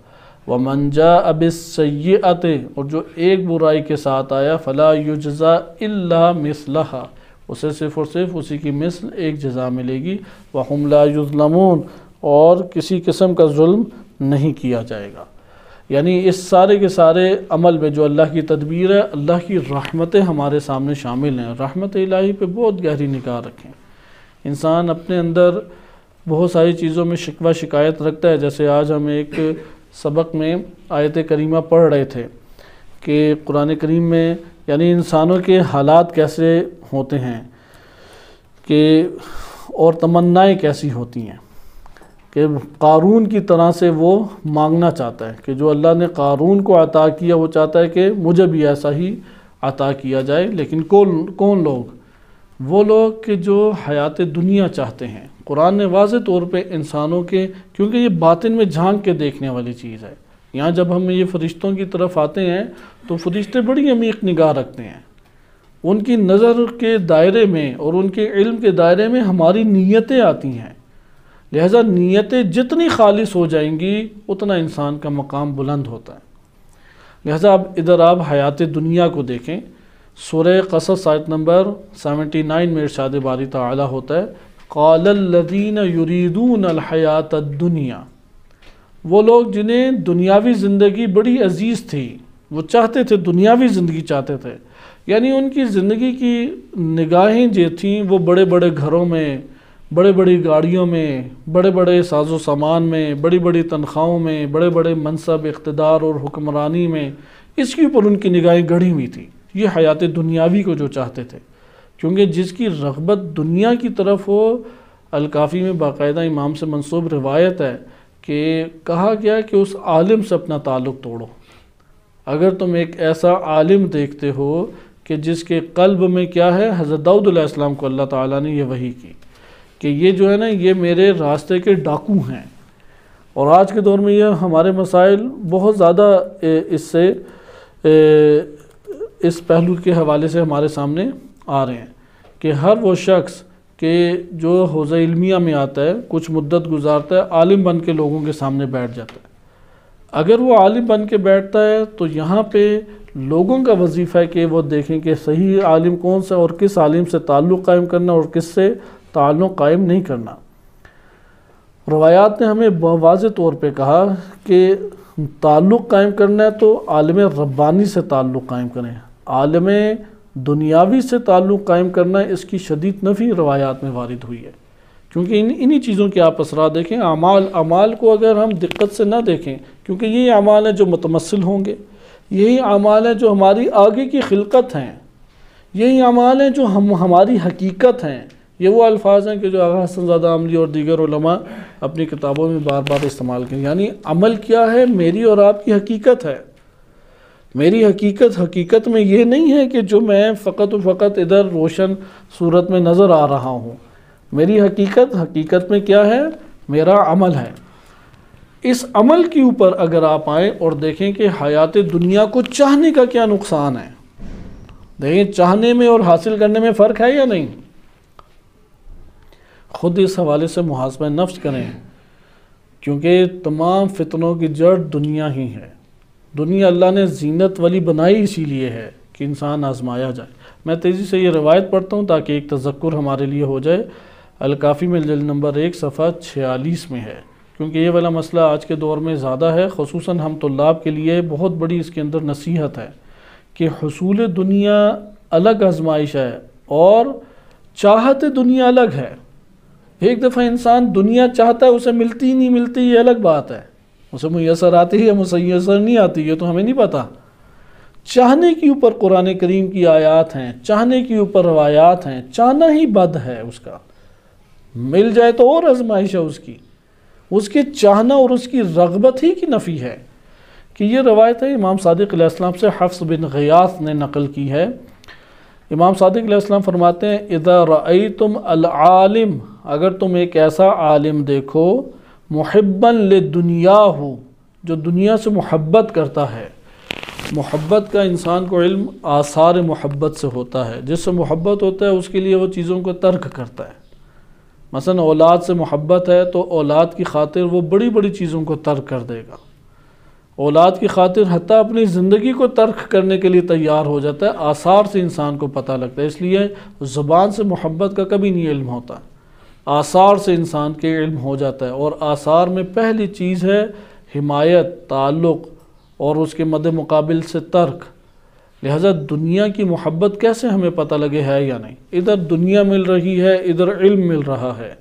ومن جاء بالسیئۃ، اور جو ایک برائی کے ساتھ آیا فلا یجزا الا مثلھا، اسے صرف اور صرف اسی کی مثل ایک جزا ملے گی۔ وہم لا یظلمون، اور کسی قسم کا ظلم نہیں کیا جائے گا۔ یعنی اس سارے کے سارے عمل میں جو اللہ کی تدبیر ہے، اللہ کی رحمتیں ہمارے سامنے شامل ہیں۔ رحمت الہی پہ بہت گہری نگاہ رکھیں۔ انسان اپنے اندر بہت ساری چیزوں میں شکوہ شکایت رکھتا ہے، جیسے آج ہم ایک سبق میں آیت کریمہ پڑھ رہے تھے کہ قرآن کریم میں یعنی انسانوں کے حالات کیسے ہوتے ہیں کہ اور تمنائیں کیسی ہوتی ہیں کہ قارون کی طرح سے وہ مانگنا چاہتا ہے کہ جو اللہ نے قارون کو عطا کیا وہ چاہتا ہے کہ مجھے بھی ایسا ہی عطا کیا جائے۔ لیکن کون لوگ؟ وہ لوگ کہ جو حیات دنیا چاہتے ہیں۔ قرآن نے واضح طور پہ انسانوں کے، کیونکہ یہ باطن میں جھانک کے دیکھنے والی چیز ہے، یہاں جب ہم یہ فرشتوں کی طرف آتے ہیں تو فرشتے بڑی عمیق نگاہ رکھتے ہیں، ان کی نظر کے دائرے میں اور ان کے علم کے دائرے میں ہماری نیتیں آتی ہیں، لہذا نیتیں جتنی خالص ہو جائیں گی اتنا انسان کا مقام بلند ہوتا ہے۔ لہذا اب ادھر آپ حیات دنیا کو دیکھیں، سورہ قصص آیت نمبر 79 میں ارشاد باری تعالی ہوتا ہے قال الذین یریدون الحیات الدنیا، وہ لوگ جنہیں دنیاوی زندگی بڑی عزیز تھی، وہ چاہتے تھے دنیاوی زندگی چاہتے تھے، یعنی ان کی زندگی کی نگاہیں جو تھیں وہ بڑے بڑے گھروں میں، بڑے بڑی گاڑیوں میں، بڑے بڑے ساز و سامان میں، بڑی بڑی تنخواہوں میں، بڑے بڑے منصب اقتدار اور حکمرانی میں، اس کے اوپر ان کی نگاہیں گڑھی ہوئی تھی۔ یہ حیات دنیاوی کو جو چاہتے تھے، کیونکہ جس کی رغبت دنیا کی طرف ہو، الکافی میں باقاعدہ امام سے منسوب روایت ہے کہ کہا گیا کہ اس عالم سے اپنا تعلق توڑو۔ اگر تم ایک ایسا عالم دیکھتے ہو کہ جس کے قلب میں کیا ہے، حضرت داؤد علیہ السلام کو اللہ تعالیٰ نے یہ وحی کی کہ یہ جو ہے نا یہ میرے راستے کے ڈاکو ہیں، اور آج کے دور میں یہ ہمارے مسائل بہت زیادہ اس پہلو کے حوالے سے ہمارے سامنے آ رہے ہیں کہ ہر وہ شخص کہ جو حوزہ علمیہ میں آتا ہے، کچھ مدت گزارتا ہے، عالم بن کے لوگوں کے سامنے بیٹھ جاتا ہے۔ اگر وہ عالم بن کے بیٹھتا ہے تو یہاں پہ لوگوں کا وظیفہ ہے کہ وہ دیکھیں کہ صحیح عالم کون سا اور کس عالم سے تعلق قائم کرنا اور کس سے تعلق قائم نہیں کرنا۔ روایات نے ہمیں واضح طور پہ کہا کہ تعلق قائم کرنا ہے تو عالم ربانی سے تعلق قائم کریں، عالم دنیاوی سے تعلق قائم کرنا ہے، اس کی شدید نفی روایات میں وارد ہوئی ہے، کیونکہ انہی چیزوں کے آپ اثرات دیکھیں۔ اعمال کو اگر ہم دقت سے نہ دیکھیں، کیونکہ یہی اعمال ہیں جو متمثل ہوں گے، یہی اعمال ہیں جو ہماری آگے کی خلقت ہیں، یہی اعمال ہیں جو ہماری حقیقت ہیں۔ یہ وہ الفاظ ہیں کہ جو آغا حسن زادہ عملی اور دیگر علماء اپنی کتابوں میں بار بار استعمال کریں، یعنی عمل کیا ہے؟ میری اور آپ کی حقیقت ہے۔ میری حقیقت میں یہ نہیں ہے کہ جو میں فقط و فقط ادھر روشن صورت میں نظر آ رہا ہوں، میری حقیقت میں کیا ہے؟ میرا عمل ہے۔ اس عمل کے اوپر اگر آپ آئیں اور دیکھیں کہ حیات دنیا کو چاہنے کا کیا نقصان ہے، دیکھیں چاہنے میں اور حاصل کرنے میں فرق ہے یا نہیں؟ خود اس حوالے سے محاسبہ نفس کریں، کیونکہ تمام فتنوں کی جڑ دنیا ہی ہے۔ دنیا اللہ نے زینت والی بنائی اسی لیے ہے کہ انسان آزمایا جائے۔ میں تیزی سے یہ روایت پڑھتا ہوں تاکہ ایک تذکر ہمارے لیے ہو جائے۔ الکافی میں جلد نمبر 1 صفحہ 46 میں ہے، کیونکہ یہ والا مسئلہ آج کے دور میں زیادہ ہے، خصوصاً ہم طلاب کے لیے بہت بڑی اس کے اندر نصیحت ہے کہ حصول دنیا الگ آزمائش ہے اور چاہت دنیا الگ ہے۔ ایک دفعہ انسان دنیا چاہتا ہے، اسے ملتی ہی نہیں ملتی، یہ الگ بات ہے، اسے میسر آتی ہے یا میسر نہیں آتی یہ تو ہمیں نہیں پتہ۔ چاہنے کے اوپر قرآن کریم کی آیات ہیں، چاہنے کے اوپر روایات ہیں، چاہنا ہی بد ہے، اس کا مل جائے تو اور آزمائش ہے اس کے چاہنا اور اس کی رغبت ہی کی نفی ہے۔ کہ یہ روایت ہے امام صادق علیہ السلام سے حفص بن غیاث نے نقل کی ہے۔ امام صادق علیہ السلام فرماتے ہیں اذا رأیتم العالم، اگر تم ایک ایسا عالم دیکھو محبا لدنیاہ، جو دنیا سے محبت کرتا ہے۔ محبت کا انسان کو علم آثار محبت سے ہوتا ہے، جس سے محبت ہوتا ہے اس کے لیے وہ چیزوں کو ترک کرتا ہے۔ مثلا اولاد سے محبت ہے تو اولاد کی خاطر وہ بڑی بڑی چیزوں کو ترک کر دے گا، اولاد کی خاطر حتیٰ اپنی زندگی کو ترک کرنے کے لیے تیار ہو جاتا ہے۔ آثار سے انسان کو پتہ لگتا ہے، اس لیے زبان سے محبت کا کبھی نہیں علم ہوتا، آثار سے انسان کے علم ہو جاتا ہے۔ اور آثار میں پہلی چیز ہے حمایت، تعلق اور اس کے مد مقابل سے ترک۔ لہذا دنیا کی محبت کیسے ہمیں پتہ لگے ہے یا نہیں؟ ادھر دنیا مل رہی ہے، ادھر علم مل رہا ہے،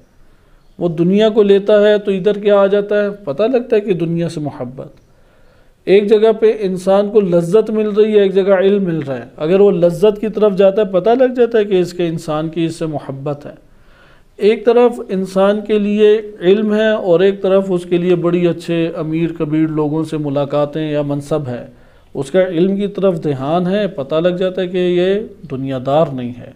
وہ دنیا کو لیتا ہے تو ادھر کیا آ جاتا ہے؟ پتہ لگتا ہے کہ دنیا سے محبت۔ ایک جگہ پہ انسان کو لذت مل رہی ہے، ایک جگہ علم مل رہا ہے، اگر وہ لذت کی طرف جاتا ہے پتہ لگ جاتا ہے کہ اس کے انسان کی اس سے محبت ہے۔ ایک طرف انسان کے لیے علم ہے اور ایک طرف اس کے لیے بڑی اچھے امیر کبیر لوگوں سے ملاقاتیں یا منصب ہے، اس کا علم کی طرف دھیان ہے، پتہ لگ جاتا ہے کہ یہ دنیا دار نہیں ہے۔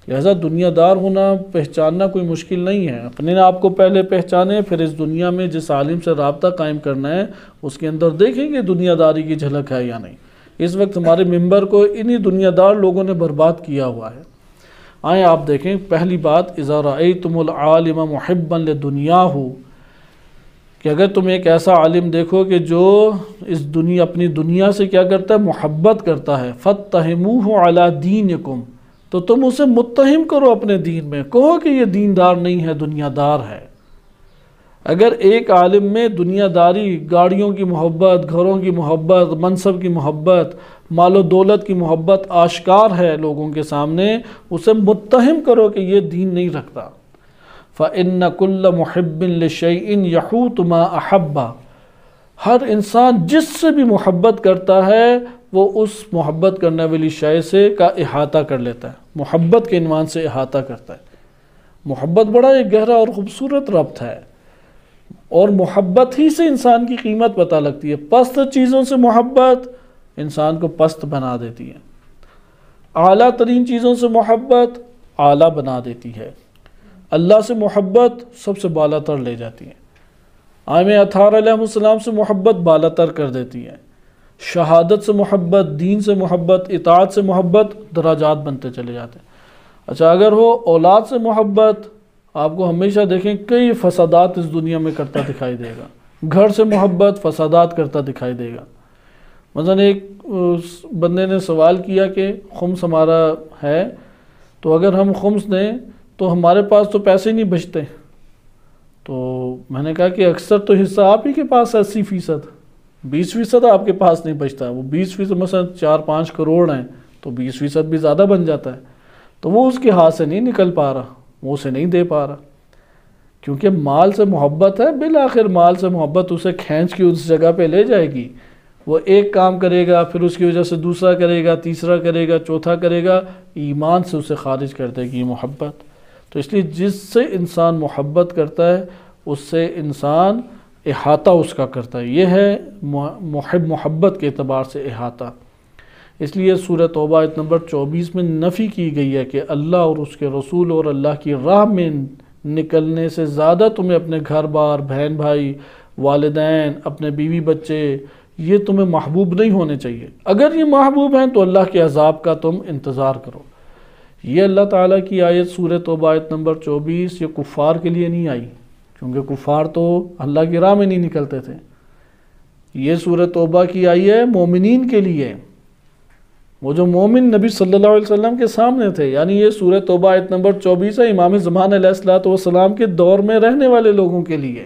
لہذا دنیا دار ہونا پہچاننا کوئی مشکل نہیں ہے، اپنے آپ کو پہلے پہچانے، پھر اس دنیا میں جس عالم سے رابطہ قائم کرنا ہے اس کے اندر دیکھیں کہ دنیا داری کی جھلک ہے یا نہیں۔ اس وقت ہمارے ممبر کو انہی دنیا دار لوگوں نے برباد کیا ہوا ہے۔ آئیں آپ دیکھیں، پہلی بات اذا رأیتم العالم محبا لدنیاہ، کہ اگر تم ایک ایسا عالم دیکھو کہ جو اس دنیا اپنی دنیا سے کیا کرتا ہے؟ محبت کرتا ہے، فاتہموہ علی دینکم، تو تم اسے متہم کرو اپنے دین میں، کہو کہ یہ دیندار نہیں ہے، دنیا دار ہے۔ اگر ایک عالم میں دنیا داری، گاڑیوں کی محبت، گھروں کی محبت، منصب کی محبت، مال و دولت کی محبت آشکار ہے لوگوں کے سامنے، اسے متہم کرو کہ یہ دین نہیں رکھتا۔ فَإِنَّ كُلَّ مُحِبٍّ لِشَيْءٍ يَحُوتُ مَا أَحَبَّ، ہر انسان جس سے بھی محبت کرتا ہے وہ اس محبت کرنے والی شے سے کا احاطہ کر لیتا ہے، محبت کے عنوان سے احاطہ کرتا ہے۔ محبت بڑا ایک گہرا اور خوبصورت ربط ہے، اور محبت ہی سے انسان کی قیمت پتہ لگتی ہے۔ پست چیزوں سے محبت انسان کو پست بنا دیتی ہے، اعلیٰ ترین چیزوں سے محبت اعلیٰ بنا دیتی ہے، اللہ سے محبت سب سے بالا تر لے جاتی ہے، آئمہ اطہار علیہ السلام سے محبت بالا تر کر دیتی ہے، شہادت سے محبت، دین سے محبت، اطاعت سے محبت درجات بنتے چلے جاتے ہیں۔ اچھا اگر ہو اولاد سے محبت، آپ کو ہمیشہ دیکھیں کئی فسادات اس دنیا میں کرتا دکھائی دے گا، گھر سے محبت فسادات کرتا دکھائی دے گا۔ مثلا ایک بندے نے سوال کیا کہ خمس ہمارا ہے، تو اگر ہم خمس دیں تو ہمارے پاس تو پیسے نہیں بچتے، تو میں نے کہا کہ اکثر تو حصہ آپ ہی کے پاس 80%، 20% آپ کے پاس نہیں بچتا، وہ 20% مثلا 4-5 کروڑ ہیں تو 20% بھی زیادہ بن جاتا ہے، تو وہ اس کے ہاتھ سے نہیں نکل پا رہا، وہ اسے نہیں دے پا رہا، کیونکہ مال سے محبت ہے، بالآخر مال سے محبت اسے کھینچ کے اس جگہ پہ لے جائے گی، وہ ایک کام کرے گا، پھر اس کی وجہ سے دوسرا کرے گا، تیسرا کرے گا، چوتھا کرے گا، ایمان سے اسے خارج کر دے گی محبت۔ تو اس لیے جس سے انسان محبت کرتا ہے اس سے انسان احاطہ اس کا کرتا ہے، یہ ہے محبت کے اعتبار سے احاطہ۔ اس لیے سورہ توبہ آیت نمبر 24 میں نفی کی گئی ہے کہ اللہ اور اس کے رسول اور اللہ کی راہ میں نکلنے سے زیادہ تمہیں اپنے گھر بار، بہن بھائی، والدین، اپنے بیوی بچے، یہ تمہیں محبوب نہیں ہونے چاہیے۔ اگر یہ محبوب ہیں تو اللہ کے عذاب کا تم انتظار کرو۔ یہ اللہ تعالیٰ کی آیت سورہ توبہ آیت نمبر 24 یہ کفار کے لیے نہیں آئی، کیونکہ کفار تو اللہ کی راہ میں نہیں نکلتے تھے۔ یہ سورہ توبہ کی آئی ہے مومنین کے لیے، وہ جو مومن نبی صلی اللہ علیہ وسلم کے سامنے تھے، یعنی یہ سورہ توبہ آیت نمبر 24 ہے امام زمان علیہ السلام کے دور میں رہنے والے لوگوں کے لیے،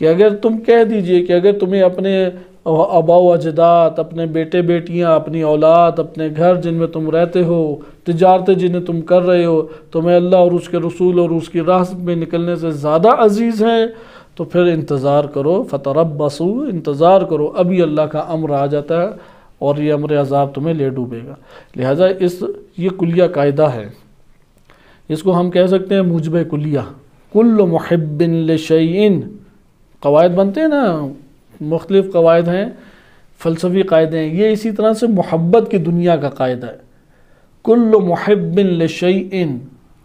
کہ اگر تم کہہ دیجئے کہ اگر تمہیں اپنے آباء و اجداد، اپنے بیٹے بیٹیاں، اپنی اولاد، اپنے گھر جن میں تم رہتے ہو، تجارتیں جنہیں تم کر رہے ہو، تمہیں اللہ اور اس کے رسول اور اس کی راہ میں نکلنے سے زیادہ عزیز ہے، تو پھر انتظار کرو، فتربصوا، انتظار کرو، ابھی اللہ کا امر آ جاتا ہے اور یہ امر عذاب تمہیں لے ڈوبے گا۔ لہٰذا یہ کلیہ قاعدہ ہے، اس کو ہم کہہ سکتے ہیں موجب کلیہ، کل محب لشیء، قواعد بنتے ہیں نا، مختلف قواعد ہیں، فلسفی قاعدے ہیں، یہ اسی طرح سے محبت کی دنیا کا قاعدہ ہے۔ کل محب لشیء،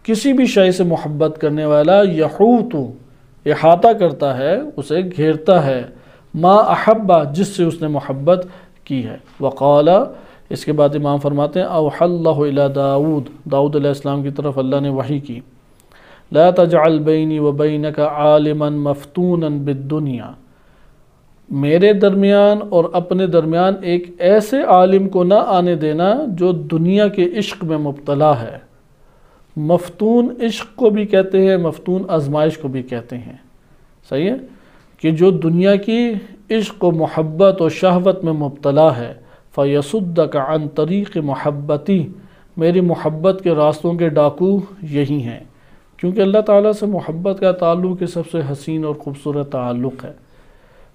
کسی بھی شے سے محبت کرنے والا، یحوط، احاطہ کرتا ہے، اسے گھیرتا ہے، ما احبہ، جس سے اس نے محبت کی ہے۔ وقال، اس کے بعد امام فرماتے ہیں اوحى اللہ الی داؤد علیہ السلام کی طرف اللہ نے وحی کی، لا تجعل بینی وبینک عالما مفتونا بالدنیا، میرے درمیان اور اپنے درمیان ایک ایسے عالم کو نہ آنے دینا جو دنیا کے عشق میں مبتلا ہے۔ مفتون عشق کو بھی کہتے ہیں، مفتون آزمائش کو بھی کہتے ہیں، صحیح ہے، کہ جو دنیا کی عشق و محبت و شہوت میں مبتلا ہے، فَيَصُدَّكَ عَن طَرِيقِ محبتی، میری محبت کے راستوں کے ڈاکو یہی ہیں، کیونکہ اللہ تعالیٰ سے محبت کا تعلق سب سے حسین اور خوبصورت تعلق ہے،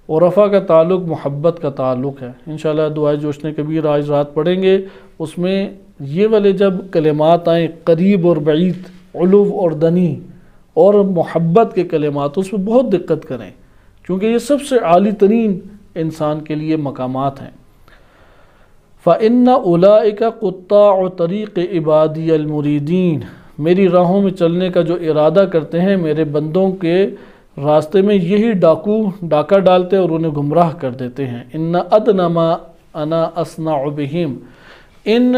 اور رفع کا تعلق محبت کا تعلق ہے۔ انشاءاللہ دعائے جوشن کبیر آج رات پڑھیں گے، اس میں یہ والے جب کلمات آئیں قریب اور بعید، علو اور دنی اور محبت کے کلمات، اس میں بہت دقت کریں، کیونکہ یہ سب سے عالی ترین انسان کے لیے مقامات ہیں۔ فَإِنَّ أُولَئِكَ قُطَّاعُ طَرِيقِ عِبَادِيَ الْمُرِيدِينَ، میری راہوں میں چلنے کا جو ارادہ کرتے ہیں، میرے بندوں کے راستے میں یہی ڈاکہ ڈالتے اور انہیں گمراہ کر دیتے ہیں۔ إِنَّ أَدْنَ مَا أَنَا أَصْنَعُ بِهِمْ، ان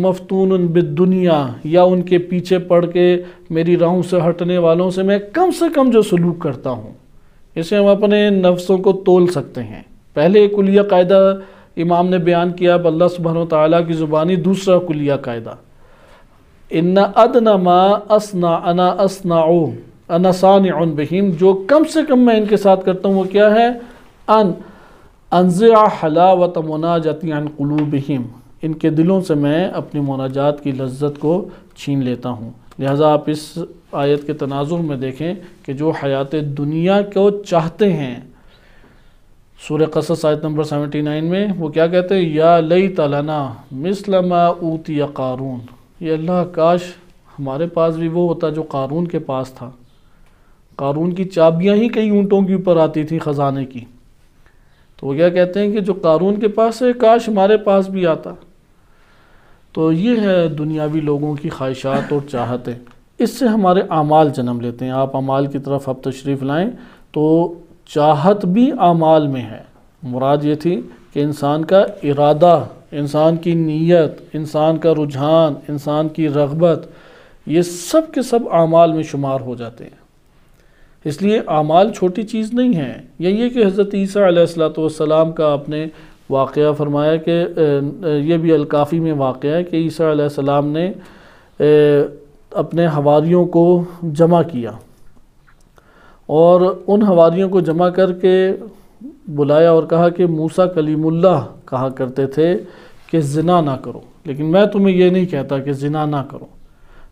مفتون بالدنیا، یا ان کے پیچھے پڑھ کے میری راہوں سے ہٹنے والوں سے میں کم سے کم جو سلوک کرتا ہوں، اسے ہم اپنے نفسوں کو تول سکتے ہیں۔ پہلے ایک کلیہ قاعدہ امام نے بیان کیا، اب اللہ سبحانہ وتعالیٰ کی زبانی دوسرا کلیہ قاعدہ، ان ادنی ما انا صانع بہم، جو کم سے کم میں ان کے ساتھ کرتا ہوں وہ کیا ہے، ان انزع حلاوت مناجتی عن قلوبہم، ان کے دلوں سے میں اپنی مناجات کی لذت کو چھین لیتا ہوں۔ لہٰذا آپ اس آیت کے تناظر میں دیکھیں کہ جو حیات دنیا کو چاہتے ہیں، سورہ قصص آیت نمبر 79 میں وہ کیا کہتے ہیں، یا لیت لنا مثل ما اوتی قارون، یہ اللہ کاش ہمارے پاس بھی وہ ہوتا جو قارون کے پاس تھا۔ قارون کی چابیاں ہی کئی اونٹوں کے اوپر آتی تھیں خزانے کی، تو وہ کیا کہتے ہیں کہ جو قارون کے پاس ہے کاش ہمارے پاس بھی آتا۔ تو یہ ہے دنیاوی لوگوں کی خواہشات اور چاہتیں، اس سے ہمارے اعمال جنم لیتے ہیں۔ آپ اعمال کی طرف اب تشریف لائیں تو چاہت بھی اعمال میں ہے۔ مراد یہ تھی کہ انسان کا ارادہ، انسان کی نیت، انسان کا رجحان، انسان کی رغبت، یہ سب کے سب اعمال میں شمار ہو جاتے ہیں۔ اس لیے اعمال چھوٹی چیز نہیں ہے۔ یہ کہ حضرت عیسیٰ علیہ السلام کا اپنے واقعہ فرمایا کہ یہ بھی الکافی میں واقعہ ہے کہ عیسیٰ علیہ السلام نے اپنے حواریوں کو جمع کیا اور ان حواریوں کو جمع کر کے بلایا اور کہا کہ موسیٰ کلیم اللہ کہا کرتے تھے کہ زنا نہ کرو، لیکن میں تمہیں یہ نہیں کہتا کہ زنا نہ کرو،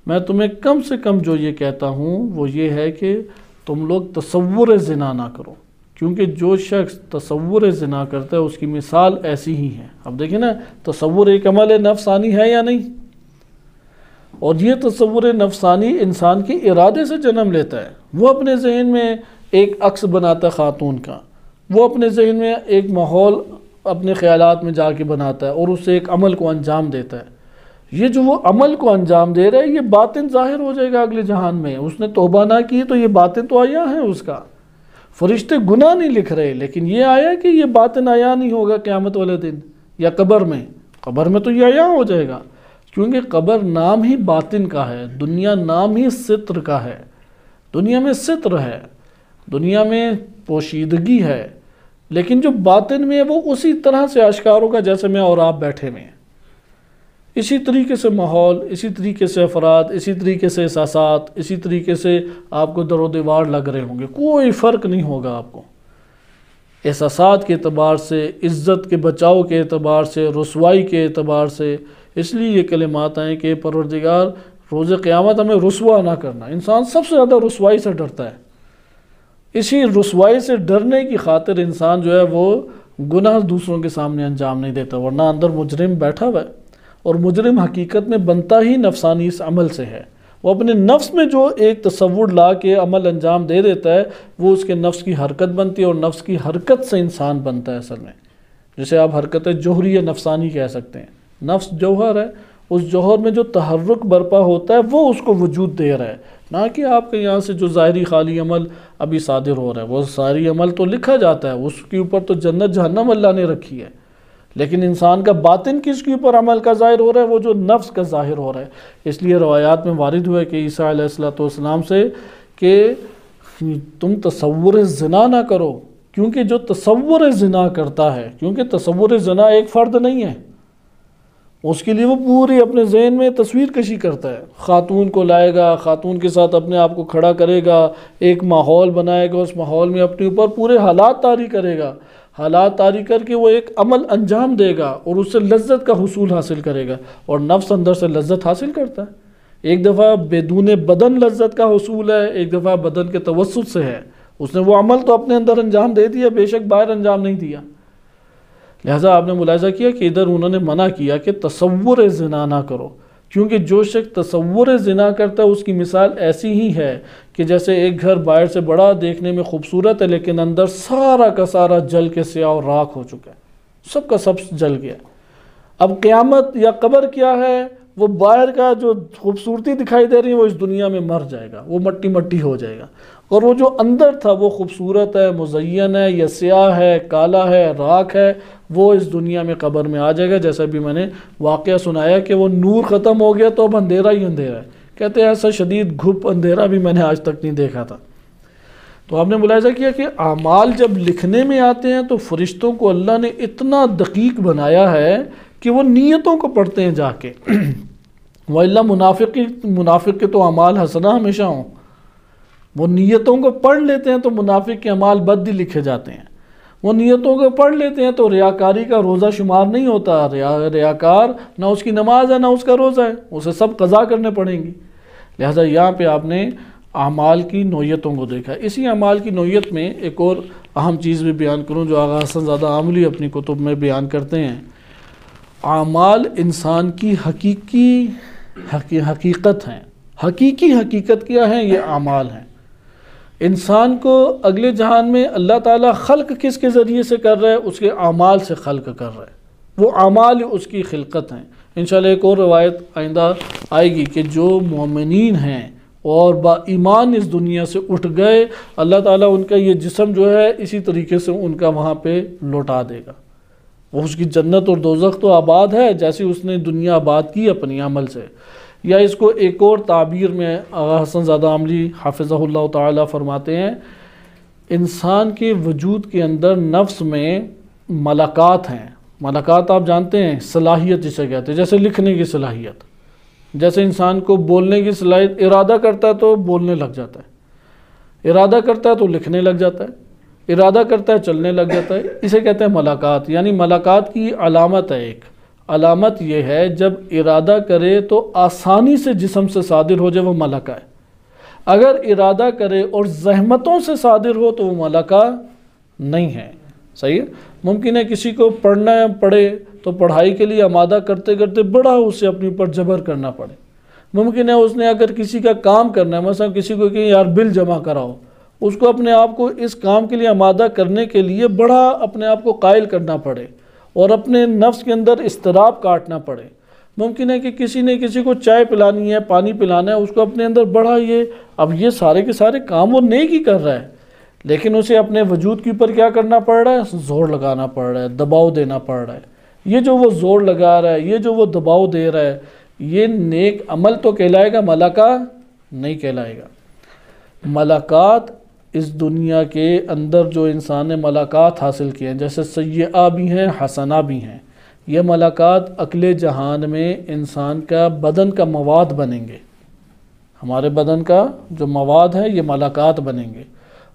میں تمہیں کم سے کم جو یہ کہتا ہوں وہ یہ ہے کہ تم لوگ تصور زنا نہ کرو، کیونکہ جو شخص تصور زنا کرتا ہے اس کی مثال ایسی ہی ہے۔ اب دیکھیں نا، تصور ایک عمل نفسانی ہے یا نہیں، اور یہ تصور نفسانی انسان کے ارادے سے جنم لیتا ہے۔ وہ اپنے ذہن میں ایک عکس بناتا ہے خاتون کا، وہ اپنے ذہن میں ایک ماحول اپنے خیالات میں جا کے بناتا ہے اور اسے ایک عمل کو انجام دیتا ہے۔ یہ جو وہ عمل کو انجام دے رہا ہے، یہ باطن ظاہر ہو جائے گا اگلے جہان میں۔ اس نے توبہ نہ کی تو یہ باطن تو آیا ہے اس کا، فرشتے گناہ نہیں لکھ رہے، لیکن یہ آیا کہ یہ باطن آیا نہیں ہوگا قیامت والے دن یا قبر میں تو یہ آیا ہو جائے گا، کیونکہ قبر نام ہی باطن کا ہے، دنیا نام ہی ستر کا ہے۔ دنیا میں ستر ہے، دنیا میں پوشیدگی ہے، لیکن جو باطن میں ہے وہ اسی طرح سے آشکار ہوگا جیسے میں اور آپ بیٹھے ہوئے ہیں۔ اسی طریقے سے ماحول، اسی طریقے سے افراد، اسی طریقے سے احساسات، اسی طریقے سے آپ کو در و دیوار لگ رہے ہوں گے، کوئی فرق نہیں ہوگا آپ کو، احساسات کے اعتبار سے، عزت کے بچاؤ کے اعتبار سے، رسوائی کے اعتبار سے۔ اس لیے یہ کلمات ہیں کہ پروردگار روز قیامت ہمیں رسوا نہ کرنا۔ انسان سب سے زیادہ رسوائی سے ڈرتا ہے، اسی رسوائی سے ڈرنے کی خاطر انسان جو ہے وہ گناہ دوسروں کے سامنے انجام نہیں دیتا، ورنہ اندر مجرم بیٹھا ہوا ہے، اور مجرم حقیقت میں بنتا ہی نفسانی اس عمل سے ہے۔ وہ اپنے نفس میں جو ایک تصور لا کے عمل انجام دے دیتا ہے وہ اس کے نفس کی حرکت بنتی ہے، اور نفس کی حرکت سے انسان بنتا ہے اصل میں، جسے آپ حرکت جوہری یا نفسانی کہہ سکتے ہیں۔ نفس جوہر ہے، اس جوہر میں جو تحرک برپا ہوتا ہے وہ اس کو وجود دے رہا ہے، نہ کہ آپ کے یہاں سے جو ظاہری خالی عمل ابھی صادر ہو رہا ہے۔ وہ ساری عمل تو لکھا جاتا ہے، اس کے اوپر تو جنت جہنم اللہ نے رکھی ہے، لیکن انسان کا باطن کس کے اوپر عمل کا ظاہر ہو رہا ہے، وہ جو نفس کا ظاہر ہو رہا ہے۔ اس لیے روایات میں وارد ہوا ہے کہ عیسیٰ علیہ السلام سے کہ تم تصور زنا نہ کرو، کیونکہ جو تصور زنا کرتا ہے، کیونکہ تصور زنا ایک فرد نہیں ہے، اس کے لیے وہ پوری اپنے ذہن میں تصویر کشی کرتا ہے، خاتون کو لائے گا، خاتون کے ساتھ اپنے آپ کو کھڑا کرے گا، ایک ماحول بنائے گا، اس ماحول میں اپنے اوپر پورے حالات طاری کرے گا، حالات طاری کر کے وہ ایک عمل انجام دے گا اور اس سے لذت کا حصول حاصل کرے گا، اور نفس اندر سے لذت حاصل کرتا ہے۔ ایک دفعہ بدون بدن لذت کا حصول ہے، ایک دفعہ بدن کے توسط سے ہے، اس نے وہ عمل تو اپنے اندر انجام دے دیا، بے شک باہر انجام نہیں دیا۔ لہٰذا آپ نے ملاحظہ کیا کہ ادھر انہوں نے منع کیا کہ تصور زنا نہ کرو، کیونکہ جو شخص تصور زنا کرتا ہے اس کی مثال ایسی ہی ہے کہ جیسے ایک گھر باہر سے بڑا دیکھنے میں خوبصورت ہے لیکن اندر سارا کا سارا جل کے سیاہ اور راکھ ہو چکا ہے، سب کا سب جل گیا۔ اب قیامت یا قبر کیا ہے؟ وہ باہر کا جو خوبصورتی دکھائی دے رہی ہے وہ اس دنیا میں مر جائے گا، وہ مٹی مٹی ہو جائے گا، اور وہ جو اندر تھا وہ خوبصورت ہے، مزین ہے، یا سیاہ ہے، کالا ہے، راکھ ہے، وہ اس دنیا میں قبر میں آ جائے گا۔ جیسا بھی میں نے واقعہ سنایا کہ وہ نور ختم ہو گیا تو اب اندھیرا ہی اندھیرا ہے، کہتے ہیں ایسا شدید گھپ اندھیرا بھی میں نے آج تک نہیں دیکھا تھا۔ تو آپ نے ملاحظہ کیا کہ اعمال جب لکھنے میں آتے ہیں تو فرشتوں کو اللہ نے اتنا دقیق بنایا ہے کہ وہ نیتوں کو پڑھتے ہیں جا کے، وَإِلَّا منافق کے تو اعمال حسنہ ہمیشہ ہوں، وہ نیتوں کو پڑھ لیتے ہیں تو منافق کے اعمال بد ہی لکھے جاتے ہیں، وہ نیتوں کو پڑھ لیتے ہیں تو ریاکاری کا روزہ شمار نہیں ہوتا، ریاکار نہ اس کی نماز ہے نہ اس کا روزہ ہے، اسے سب قضا کرنے پڑیں گی۔ لہٰذا یہاں پہ آپ نے اعمال کی نوعیتوں کو دیکھا۔ اسی اعمال کی نوعیت میں ایک اور اہم چیز بھی بیان کروں جو آغا حسن زادہ عاملی اپنی کتب میں بیان کرتے ہیں۔ اعمال انسان کی حقیقت ہیں، حقیقی حقیقت کیا ہے؟ یہ اعمال ہیں۔ انسان کو اگلے جہان میں اللہ تعالیٰ خلق کس کے ذریعے سے کر رہا ہے؟ اس کے اعمال سے خلق کر رہا ہے، وہ اعمال اس کی خلقت ہیں۔ انشاءاللہ ایک اور روایت آئندہ آئے گی کہ جو مومنین ہیں اور با ایمان اس دنیا سے اٹھ گئے، اللہ تعالیٰ ان کا یہ جسم جو ہے اسی طریقے سے ان کا وہاں پہ لوٹا دے گا۔ وہ اس کی جنت اور دوزخ تو آباد ہے جیسے اس نے دنیا آباد کی اپنی عمل سے۔ یا اس کو ایک اور تعبیر میں آغا حسن زادہ عاملی حافظہ اللہ تعالیٰ فرماتے ہیں، انسان کے وجود کے اندر نفس میں ملکات ہیں۔ ملکات آپ جانتے ہیں، صلاحیت جسے کہتے ہیں، جیسے لکھنے کی صلاحیت، جیسے انسان کو بولنے کی صلاحیت، ارادہ کرتا ہے تو بولنے لگ جاتا ہے، ارادہ کرتا ہے تو لکھنے لگ جاتا ہے، ارادہ کرتا ہے چلنے لگ جاتا ہے، اسے کہتے ہیں ملکات۔ یعنی ملکات کی علامت ہے، ایک علامت یہ ہے جب ارادہ کرے تو آسانی سے جسم سے صادر ہو جائے، وہ ملکہ ہے۔ اگر ارادہ کرے اور زحمتوں سے صادر ہو تو وہ ملکہ نہیں ہے۔ صحیح ہے؟ ممکن ہے کسی کو پڑھنا پڑے تو پڑھائی کے لیے آمادہ کرتے کرتے بڑا اسے اپنے اوپر جبر کرنا پڑے۔ ممکن ہے اس نے اگر کسی کا کام کرنا ہے، مثلا کسی کو کہ یار بل جمع کراؤ، اس کو اپنے آپ کو اس کام کے لیے آمادہ کرنے کے لیے بڑا اپنے آپ کو قائل کرنا پڑے اور اپنے نفس کے اندر اضطراب کاٹنا پڑے۔ ممکن ہے کہ کسی نے کسی کو چائے پلانی ہے، پانی پلانا ہے، اس کو اپنے اندر بڑا اب یہ سارے کے سارے کام وہ نیک ہی کر رہا ہے، لیکن اسے اپنے وجود کے اوپر کیا کرنا پڑ رہا ہے؟ زور لگانا پڑ رہا ہے، دباؤ دینا پڑ رہا ہے۔ یہ جو وہ زور لگا رہا ہے، یہ جو وہ دباؤ دے رہا ہے، یہ نیک عمل تو کہلائے گا، ملکہ نہیں کہلائے گا۔ ملکات اس دنیا کے اندر جو انسان نے ملکات حاصل کیے ہیں، جیسے سیئہ بھی ہیں حسنہ بھی ہیں، یہ ملکات اگلے جہان میں انسان کا بدن کا مواد بنیں گے۔ ہمارے بدن کا جو مواد ہے یہ ملکات بنیں گے،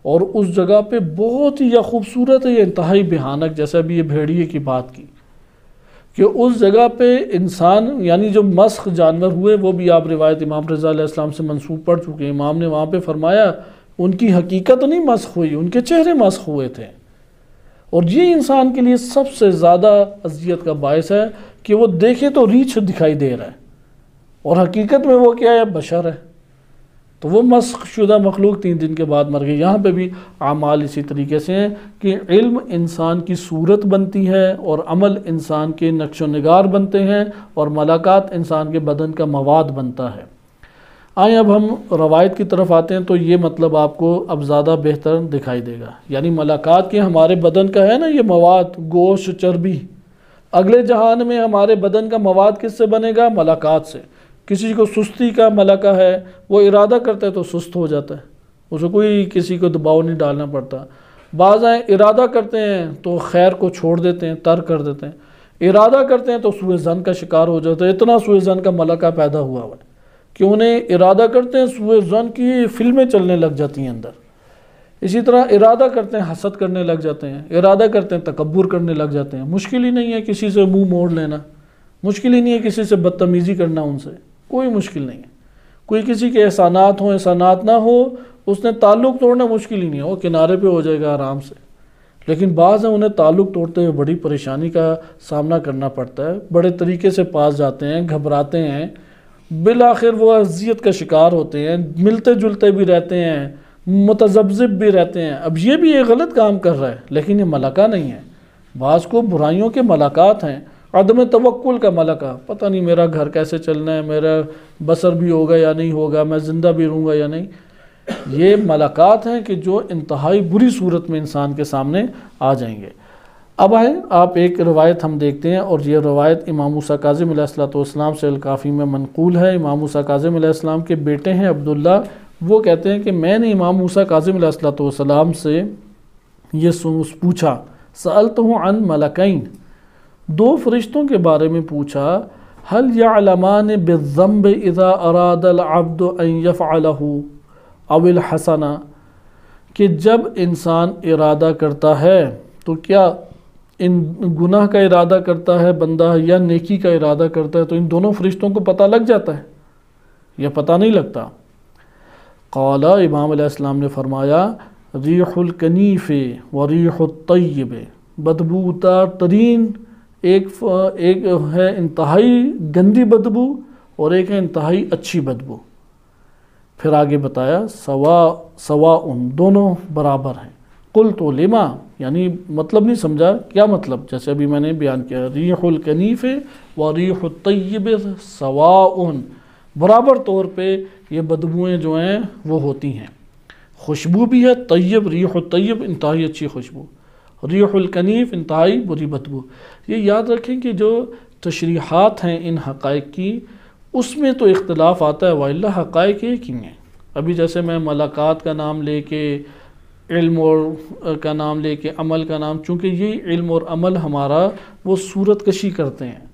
اور اس جگہ پہ بہت ہی خوبصورت ہے، یہ انتہائی بھیانک، جیسے ابھی یہ بھیڑیے کی بات کی کہ اس جگہ پہ انسان یعنی جو مسخ جانور ہوئے، وہ بھی آپ روایت امام رضا علیہ السلام سے منسوب پڑھ چکے ہیں۔ امام نے وہاں پہ فرمایا ان کی حقیقت نہیں مسخ ہوئی، ان کے چہرے مسخ ہوئے تھے، اور یہ انسان کے لیے سب سے زیادہ اذیت کا باعث ہے کہ وہ دیکھے تو ریچھ دکھائی دے رہا ہے اور حقیقت میں وہ کیا ہے؟ بشر ہے۔ تو وہ مسخ شدہ مخلوق 3 دن کے بعد مر گئی۔ یہاں پہ بھی اعمال اسی طریقے سے ہیں کہ علم انسان کی صورت بنتی ہے اور عمل انسان کے نقش و نگار بنتے ہیں، اور ملکات انسان کے بدن کا مواد بنتا ہے۔ آئیں اب ہم روایت کی طرف آتے ہیں تو یہ مطلب آپ کو اب زیادہ بہتر دکھائی دے گا۔ یعنی ملکات کے ہمارے بدن کا ہے نا یہ مواد، گوشت، چربی، اگلے جہان میں ہمارے بدن کا مواد کس سے بنے گا؟ ملکات سے۔ کسی کو سستی کا ملکہ ہے، وہ ارادہ کرتا ہے تو سست ہو جاتا ہے، اسے کوئی کسی کو دباؤ نہیں ڈالنا پڑتا۔ بعض ہیں ارادہ کرتے ہیں تو خیر کو چھوڑ دیتے ہیں، ترک کر دیتے ہیں، ارادہ کرتے ہیں تو سوء ظن کا شکار ہو جاتا ہے۔ اتنا سوء ظن کا ملکہ پیدا ہوا ہے کہ انہیں ارادہ کرتے ہیں، سوء ظن کی فلمیں چلنے لگ جاتی ہیں اندر۔ اسی طرح ارادہ کرتے ہیں حسد کرنے لگ جاتے ہیں، ارادہ کرتے ہیں تکبر کرنے لگ جاتے ہیں۔ مشکل ہی نہیں ہے کسی سے منہ موڑ لینا، مشکل ہی نہیں ہے کسی سے بدتمیزی کرنا، ان سے کوئی مشکل نہیں ہے۔ کوئی کسی کے احسانات ہوں احسانات نہ ہو، اس نے تعلق توڑنا مشکل ہی نہیں ہے، وہ کنارے پہ ہو جائے گا آرام سے۔ لیکن بعض ہیں انہیں تعلق توڑتے ہوئے بڑی پریشانی کا سامنا کرنا پڑتا ہے، بڑے طریقے سے پاس جاتے ہیں، گھبراتے ہیں، بالآخر وہ اذیت کا شکار ہوتے ہیں، ملتے جلتے بھی رہتے ہیں، متذبذب بھی رہتے ہیں۔ اب یہ بھی ایک غلط کام کر رہا ہے، لیکن یہ ملکہ نہیں ہے۔ بعض کو برائیوں کے ملکات ہیں، عدم توکل کا ملکہ، پتہ نہیں میرا گھر کیسے چلنا ہے، میرا بسر بھی ہوگا یا نہیں ہوگا، میں زندہ بھی رہوں گا یا نہیں۔ یہ ملکات ہیں کہ جو انتہائی بری صورت میں انسان کے سامنے آ جائیں گے۔ اب آئیں آپ ایک روایت ہم دیکھتے ہیں، اور یہ روایت امام موسیٰ کاظم علیہ السلام سے الکافی میں منقول ہے۔ امام موسیٰ کاظم علیہ السلام کے بیٹے ہیں عبداللہ، وہ کہتے ہیں کہ میں نے امام موسیٰ کاظم علیہ السلام سے یہ پوچھا، سألتہ عن ملکین، دو فرشتوں کے بارے میں پوچھا، هل يعلمان بالذنب اذا اراد العبد ان يفعله او الحسنہ، کہ جب انسان ارادہ کرتا ہے تو کیا ان گناہ کا ارادہ کرتا ہے بندہ یا نیکی کا ارادہ کرتا ہے تو ان دونوں فرشتوں کو پتہ لگ جاتا ہے یا پتہ نہیں لگتا؟ قال، امام علیہ السلام نے فرمایا، ریح الکنیف و ریح الطیب، بدبودار ترین ایک ہے انتہائی گندی بدبو، اور ایک ہے انتہائی اچھی بدبو۔ پھر آگے بتایا سواء دونوں برابر ہیں۔ قلت لما، یعنی مطلب نہیں سمجھا، کیا مطلب؟ جیسے ابھی میں نے بیان کیا، ریح الکنیف و ریح الطیب سواء، برابر طور پہ یہ بدبوئیں جو ہیں وہ ہوتی ہیں۔ خوشبو بھی ہے طیب، ریح الطیب انتہائی اچھی خوشبو، ریح الکنیف انتہائی بری بدبو۔ یہ یاد رکھیں کہ جو تشریحات ہیں ان حقائق کی، اس میں تو اختلاف آتا ہے، وَإِلَّا حقائق ایک ہی ہیں۔ ابھی جیسے میں ملاقات کا نام لے کے، علم اور کا نام لے کے، عمل کا نام، چونکہ یہ علم اور عمل ہمارا وہ صورت کشی کرتے ہیں،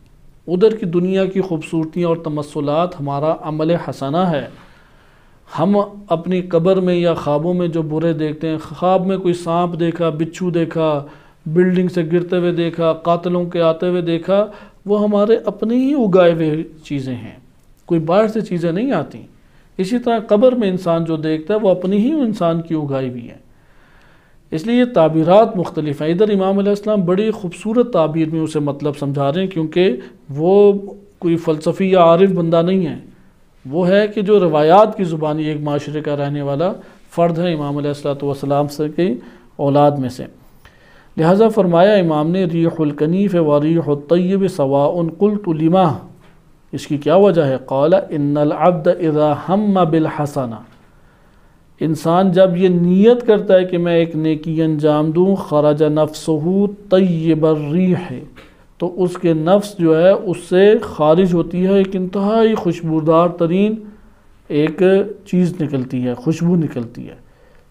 ادھر کی دنیا کی خوبصورتیاں اور تمثلات ہمارا عمل حسنہ ہے۔ ہم اپنی قبر میں یا خوابوں میں جو برے دیکھتے ہیں، خواب میں کوئی سانپ دیکھا، بچھو دیکھا، بلڈنگ سے گرتے ہوئے دیکھا، قاتلوں کے آتے ہوئے دیکھا، وہ ہمارے اپنے ہی اگائے ہوئے چیزیں ہیں، کوئی باہر سے چیزیں نہیں آتی۔ اسی طرح قبر میں انسان جو دیکھتا ہے وہ اپنی ہی انسان کی اگائی بھی ہے۔ اس لیے یہ تعبیرات مختلف ہیں۔ ادھر امام علیہ السلام بڑی خوبصورت تعبیر میں اسے مطلب سمجھا رہے ہیں، کیونکہ وہ کوئی فلسفی یا عارف بندہ نہیں ہے، وہ ہے کہ جو روایات کی زبانی ایک معاشرے کا رہنے والا فرد ہے، امام علیہ السلام سے کی اولاد میں سے۔ لہٰذا فرمایا امام نے، ریح الکنیف و ریح الطیب سواء، قلت لما، اس کی کیا وجہ ہے؟ قال ان العبد اذا ہم بالحسنہ، انسان جب یہ نیت کرتا ہے کہ میں ایک نیکی انجام دوں، خرج نفسہ طیب الریح، تو اس کے نفس جو ہے اس سے خارج ہوتی ہے ایک انتہائی خوشبودار ترین ایک چیز نکلتی ہے، خوشبو نکلتی ہے،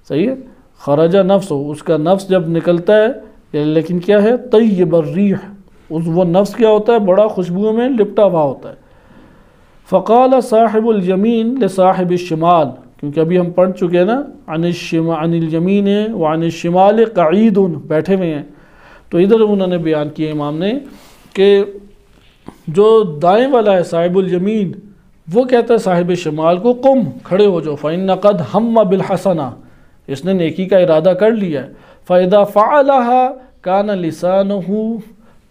صحیح ہے؟ خرج نفس، اس کا نفس جب نکلتا ہے، لیکن کیا ہے؟ طیب الریح، وہ نفس کیا ہوتا ہے؟ بڑا خوشبو میں لپٹا ہوا ہوتا ہے۔ فقال صاحب الیمین لصاحب الشمال، کیونکہ ابھی ہم پڑھ چکے ہیں نا، عن الیمین وعن الشمال قعید، بیٹھے ہوئے ہیں، تو ادھر انہوں نے بیان کیا امام نے کہ جو دائیں والا ہے صاحب الیمین، وہ کہتا ہے صاحب شمال کو، قم، کھڑے ہو جاؤ، فإن قد ہم بالحسنہ، اس نے نیکی کا ارادہ کر لیا ہے، فإذا فعلها كان لسانه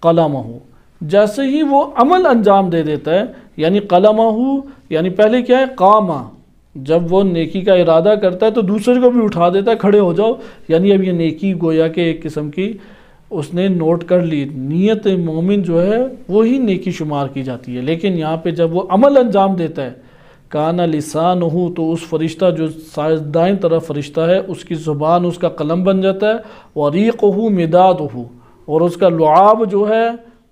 قلمه، جیسے ہی وہ عمل انجام دے دیتا ہے، یعنی قلمه، یعنی پہلے کیا ہے؟ قامہ، جب وہ نیکی کا ارادہ کرتا ہے تو دوسرے کو بھی اٹھا دیتا ہے، کھڑے ہو جاؤ، یعنی اب یہ نیکی گویا کہ ایک قسم کی اس نے نوٹ کر لی، نیت مومن جو ہے وہی نیکی شمار کی جاتی ہے۔ لیکن یہاں پہ جب وہ عمل انجام دیتا ہے، کانا لسانہ، تو اس فرشتہ جو دائیں طرف فرشتہ ہے اس کی زبان اس کا قلم بن جاتا ہے، وریقہ مدادہ، اور اس کا لعاب جو ہے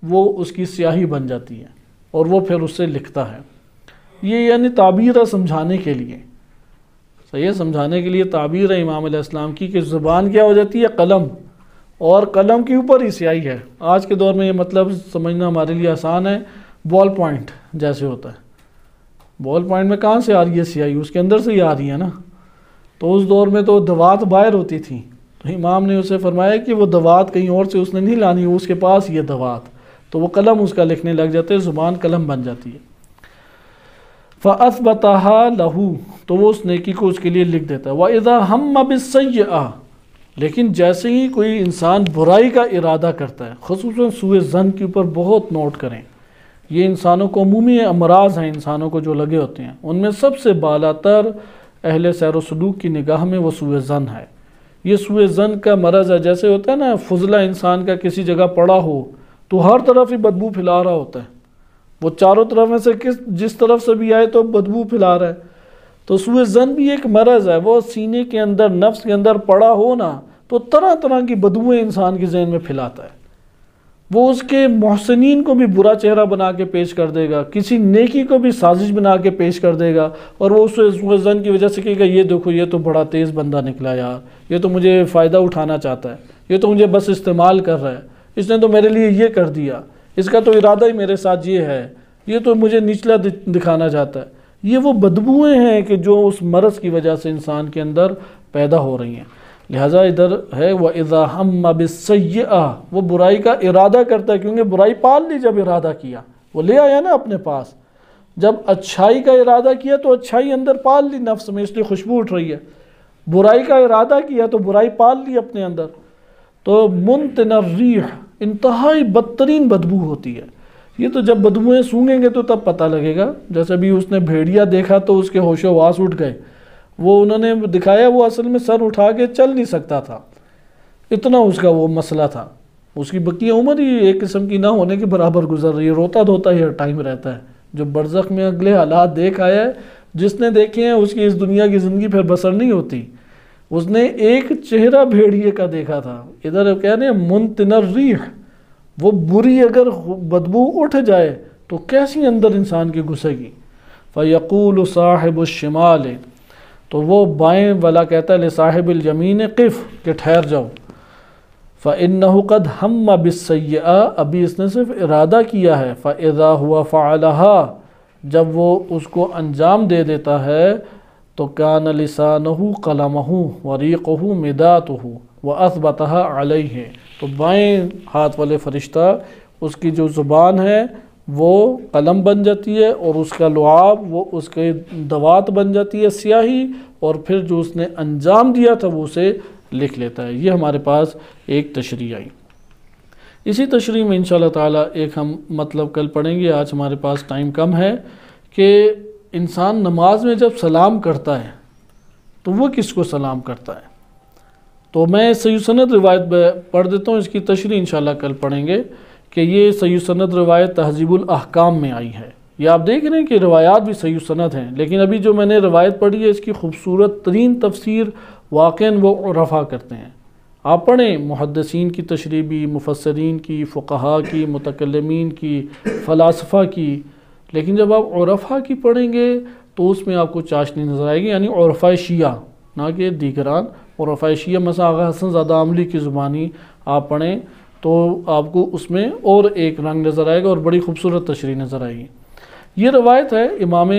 وہ اس کی سیاہی بن جاتی ہے، اور وہ پھر اس سے لکھتا ہے۔ یہ یعنی تعبیر ہے سمجھانے کے لیے، صحیح ہے، سمجھانے کے لیے تعبیر ہے امام علیہ السلام کی کہ زبان کیا ہو جاتی ہے؟ قلم، اور قلم کے اوپر ہی سیاہی ہے۔ آج کے دور میں یہ مطلب سمجھنا ہمارے لیے آسان ہے، بال پوائنٹ جیسے ہوتا ہے، بال پوائنٹ میں کہاں سے آ رہی ہے سیاہی؟ اس کے اندر سے ہی آ رہی ہے نا، تو اس دور میں تو دوات باہر ہوتی تھیں، تو امام نے اسے فرمایا کہ وہ دوات کہیں اور سے اس نے نہیں لانی، اس کے پاس یہ دوات، تو وہ قلم اس کا لکھنے لگ جاتے، زبان قلم بن جاتی ہے۔ فَأَثْبَتَهَا لَهُ، تو وہ اس نیکی کو اس کے لیے لکھ دیتا ہے۔ وَإِذَا هَمَّ بِالسَّيِّئَةِ، لیکن جیسے ہی کوئی انسان برائی کا ارادہ کرتا ہے، خصوصاً سوء ظن کے اوپر بہت نوٹ کریں، یہ انسانوں کو عمومی امراض ہیں، انسانوں کو جو لگے ہوتے ہیں، ان میں سب سے بالا تر اہل سیر و سلوک کی نگاہ میں وہ سوء ظن ہے۔ یہ سوء ظن کا مرض ہے، جیسے ہوتا ہے نا فضلہ انسان کا کسی جگہ پڑا ہو تو ہر طرف ہی بدبو پھیلا رہا ہوتا ہے، وہ چاروں طرف میں سے جس طرف سے بھی آئے تو بدبو پھیلا رہا ہے۔ تو سوء ظن بھی ایک مرض ہے، وہ سینے کے اندر، نفس کے اندر پڑا ہو نا تو طرح طرح کی بدبوئیں انسان کے ذہن میں پھیلاتا ہے، وہ اس کے محسنین کو بھی برا چہرہ بنا کے پیش کر دے گا، کسی نیکی کو بھی سازش بنا کے پیش کر دے گا، اور وہ اس سوء ظن کی وجہ سے کہے گا یہ دیکھو یہ تو بڑا تیز بندہ نکلا یار، یہ تو مجھے فائدہ اٹھانا چاہتا ہے، یہ تو مجھے بس استعمال کر رہا ہے، اس نے تو میرے لیے یہ کر دیا، اس کا تو ارادہ ہی میرے ساتھ یہ ہے، یہ تو مجھے نچلا دکھانا چاہتا ہے۔ یہ وہ بدبوئیں ہیں کہ جو اس مرض کی وجہ سے انسان کے اندر پیدا ہو رہی ہیں۔ لہٰذا ادھر ہے وَإِذَا هَمَّ بِالسَّيِّئَةِ، وہ برائی کا ارادہ کرتا ہے، کیونکہ برائی پال لی، جب ارادہ کیا وہ لے آیا نا اپنے پاس، جب اچھائی کا ارادہ کیا تو اچھائی اندر پال لی نفس میں، اس لیے خوشبو اٹھ رہی ہے، برائی کا ارادہ کیا تو برائی پال لی اپنے اندر، تو منتن الریح، انتہائی بدترین بدبو ہوتی ہے۔ یہ تو جب بدبوئیں سونگیں گے تو تب پتہ لگے گا، جیسے بھی اس نے بھیڑیا دیکھا تو اس کے ہوش و حواس اٹھ گئے، وہ انہوں نے دکھایا وہ اصل میں سر اٹھا کے چل نہیں سکتا تھا، اتنا اس کا وہ مسئلہ تھا، اس کی بقیہ عمر ہی ایک قسم کی نہ ہونے کے برابر گزر رہی ہے، روتا دھوتا ہی ہر ٹائم رہتا ہے، جو برزخ میں اگلے حالات دیکھ آیا ہے، جس نے دیکھے ہیں اس کی اس دنیا کی زندگی پھر بسر نہیں ہوتی۔ اس نے ایک چہرہ بھیڑیے کا دیکھا تھا، ادھر کہنے ہیں منتن الریح، وہ بری اگر بدبو اٹھ جائے تو کیسی اندر انسان کی گھسے گی۔ فَيَقُولُ صَاحِبُ الشِّمَالِ، تو وہ بائیں والا کہتا ہے لصاحب الیمین قف، کہ ٹھہر جاؤ، فَإِنَّهُ قَدْ هَمَّ بِالسَّيِّئَةِ، ابھی اس نے صرف ارادہ کیا ہے، فَإِذَا هُوَ فَعَلَهَا، جب وہ اس کو انجام دے دیتا ہے تو كَانَ لِسَانُهُ قَلَمَهُ وَرِيقُهُ مِدَاتُهُ وَأَثْبَتَهَا عَلَيْهِ، تو بائیں ہاتھ والے فرشتہ اس کی جو زبان ہے وہ قلم بن جاتی ہے، اور اس کا لعاب وہ اس کے دوات بن جاتی ہے سیاہی، اور پھر جو اس نے انجام دیا تھا وہ اسے لکھ لیتا ہے۔ یہ ہمارے پاس ایک تشریح آئی۔ اسی تشریح میں انشاءاللہ تعالی ایک ہم مطلب کل پڑھیں گے، آج ہمارے پاس ٹائم کم ہے، کہ انسان نماز میں جب سلام کرتا ہے تو وہ کس کو سلام کرتا ہے۔ تو میں صحیح سند روایت پڑھ دیتا ہوں، اس کی تشریح انشاءاللہ کل پڑھیں گے، کہ یہ صحیح سند روایت تہذیب الاحکام میں آئی ہے۔ یہ آپ دیکھ رہے ہیں کہ روایات بھی صحیح سند ہیں، لیکن ابھی جو میں نے روایت پڑھی ہے اس کی خوبصورت ترین تفسیر واقعاً وہ عرفا کرتے ہیں۔ آپ پڑھیں محدثین کی تشریح بھی، مفسرین کی، فقہا کی، متکلمین کی، فلاسفہ کی، لیکن جب آپ عرفا کی پڑھیں گے تو اس میں آپ کو چاشنی نظر آئے گی، یعنی عرفہ شیعہ نہ کہ دیگران، عرفہ شیعہ مثلا آغا حسن زادہ عاملی کی زبانی آپ پڑھیں تو آپ کو اس میں اور ایک رنگ نظر آئے گا اور بڑی خوبصورت تشریح نظر آئے گی۔ یہ روایت ہے امام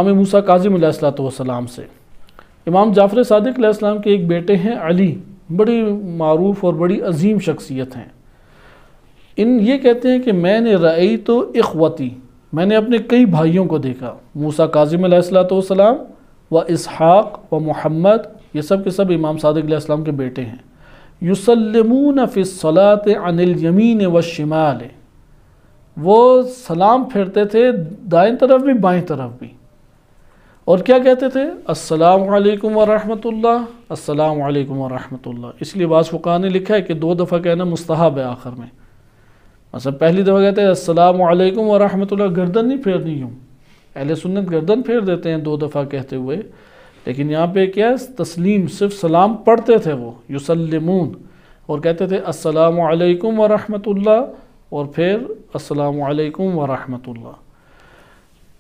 موسیٰ کاظم علیہ السلام سے۔ امام جعفر صادق علیہ السلام کے ایک بیٹے ہیں علی، بڑی معروف اور بڑی عظیم شخصیت ہیں۔ یہ کہتے ہیں کہ میں نے رأیت اخوتی، میں نے اپنے کئی بھائیوں کو دیکھا، موسیٰ کاظم علیہ السلام و اسحاق و محمد، یہ سب کے سب امام صادق علیہ السلام کے بیٹے ہیں، یسلمون فی الصلاۃ عن الیمین والشمال، وہ سلام پھیرتے تھے دائیں طرف بھی بائیں طرف بھی، اور کیا کہتے تھے؟ السلام علیکم ورحمۃ اللہ، السلام علیکم ورحمۃ اللہ۔ اس لیے بعض فقہاء نے لکھا ہے کہ 2 دفعہ کہنا مستحب ہے آخر میں، مثلا پہلی دفعہ کہتے ہیں السلام علیکم ورحمۃ اللہ، گردن نہیں پھیرنی ہوں، اہل سنت گردن پھیر دیتے ہیں 2 دفعہ کہتے ہوئے، لیکن یہاں پہ کیا ہے؟ تسلیم، صرف سلام پڑھتے تھے وہ، یسلمون، اور کہتے تھے السلام علیکم ورحمۃ اللہ، اور پھر السلام علیکم ورحمۃ اللہ۔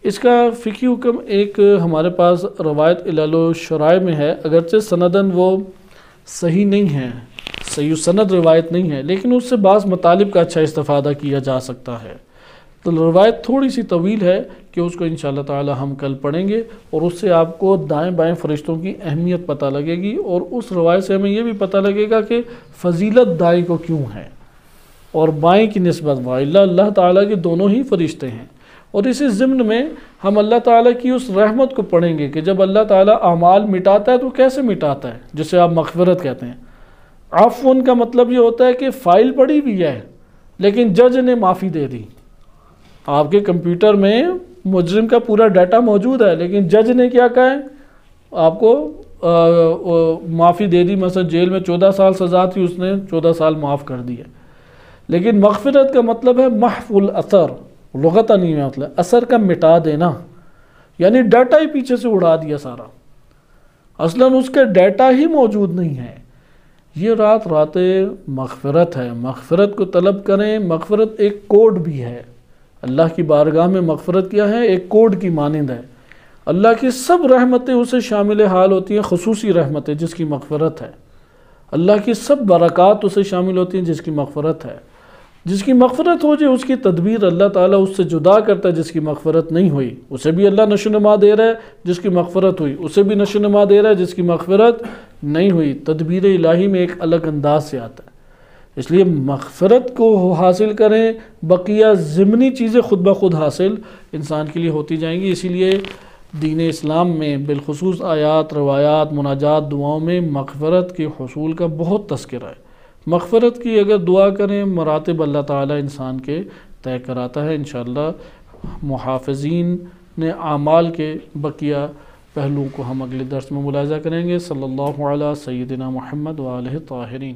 اس کا فقہی حکم ایک ہمارے پاس روایت علل الشرائع میں ہے، اگرچہ سندن وہ صحیح نہیں ہے، صحیح سند روایت نہیں ہے، لیکن اس سے بعض مطالب کا اچھا استفادہ کیا جا سکتا ہے۔ تو روایت تھوڑی سی طویل ہے کہ اس کو انشاءاللہ تعالی ہم کل پڑھیں گے، اور اس سے آپ کو دائیں بائیں فرشتوں کی اہمیت پتہ لگے گی، اور اس روایت سے ہمیں یہ بھی پتہ لگے گا کہ فضیلت دائیں کو کیوں ہے اور بائیں کی نسبت وائلہ اللہ تعالیٰ کے دونوں ہی فرشتے ہیں۔ اور اسی ضمن میں ہم اللہ تعالیٰ کی اس رحمت کو پڑھیں گے کہ جب اللہ تعالیٰ اعمال مٹاتا ہے تو کیسے مٹاتا ہے، جسے آپ مغفرت کہتے ہیں۔ عفو کا مطلب یہ ہوتا ہے کہ فائل پڑی ہوئی ہے لیکن جج نے معافی دے دی۔ آپ کے کمپیوٹر میں مجرم کا پورا ڈیٹا موجود ہے لیکن جج نے کیا کہا ہے، آپ کو معافی دے دی، مثلا جیل میں 14 سال سزا تھی، اس نے 14 سال معاف کر دی ہے۔ لیکن مغفرت کا مطلب ہے محو الاثر، لغتاً نہیں مطلب اثر کا مٹا دینا، یعنی ڈیٹا ہی پیچھے سے اڑا دیا سارا، اصلاً اس کے ڈیٹا ہی موجود نہیں ہے۔ یہ رات مغفرت ہے، مغفرت کو طلب کریں۔ مغفرت ایک کوڈ بھی ہے، اللہ کی بارگاہ میں مغفرت کیا ہے، ایک کوڈ کی مانند ہے۔ اللہ کی سب رحمتیں اسے شامل حال ہوتی ہیں، خصوصی رحمتیں جس کی مغفرت ہے۔ اللہ کی سب برکات اسے شامل ہوتی ہیں جس کی مغفرت ہے۔ جس کی مغفرت ہو جائے اس کی تدبیر اللہ تعالیٰ اس سے جدا کرتا ہے، جس کی مغفرت نہیں ہوئی اسے بھی اللہ نشو نما دے رہا ہے، جس کی مغفرت ہوئی اسے بھی نشو نما دے رہا ہے، جس کی مغفرت نہیں ہوئی۔ تدبیر الہی میں ایک الگ انداز سے آتا ہے، اس لیے مغفرت کو حاصل کریں، بقیہ ضمنی چیزیں خود بخود حاصل انسان کے لیے ہوتی جائیں گی۔ اسی لیے دین اسلام میں بالخصوص آیات، روایات، مناجات، دعاؤں میں مغفرت کے حصول کا بہت تذکرہ ہے۔ مغفرت کی اگر دعا کریں مراتب اللہ تعالیٰ انسان کے طے کراتا ہے۔ انشاءاللہ محافظین نے اعمال کے بقیہ پہلوؤں کو ہم اگلے درس میں ملاحظہ کریں گے۔ صلی اللہ علیہ سیدنا محمد وآلہ الطاہرین۔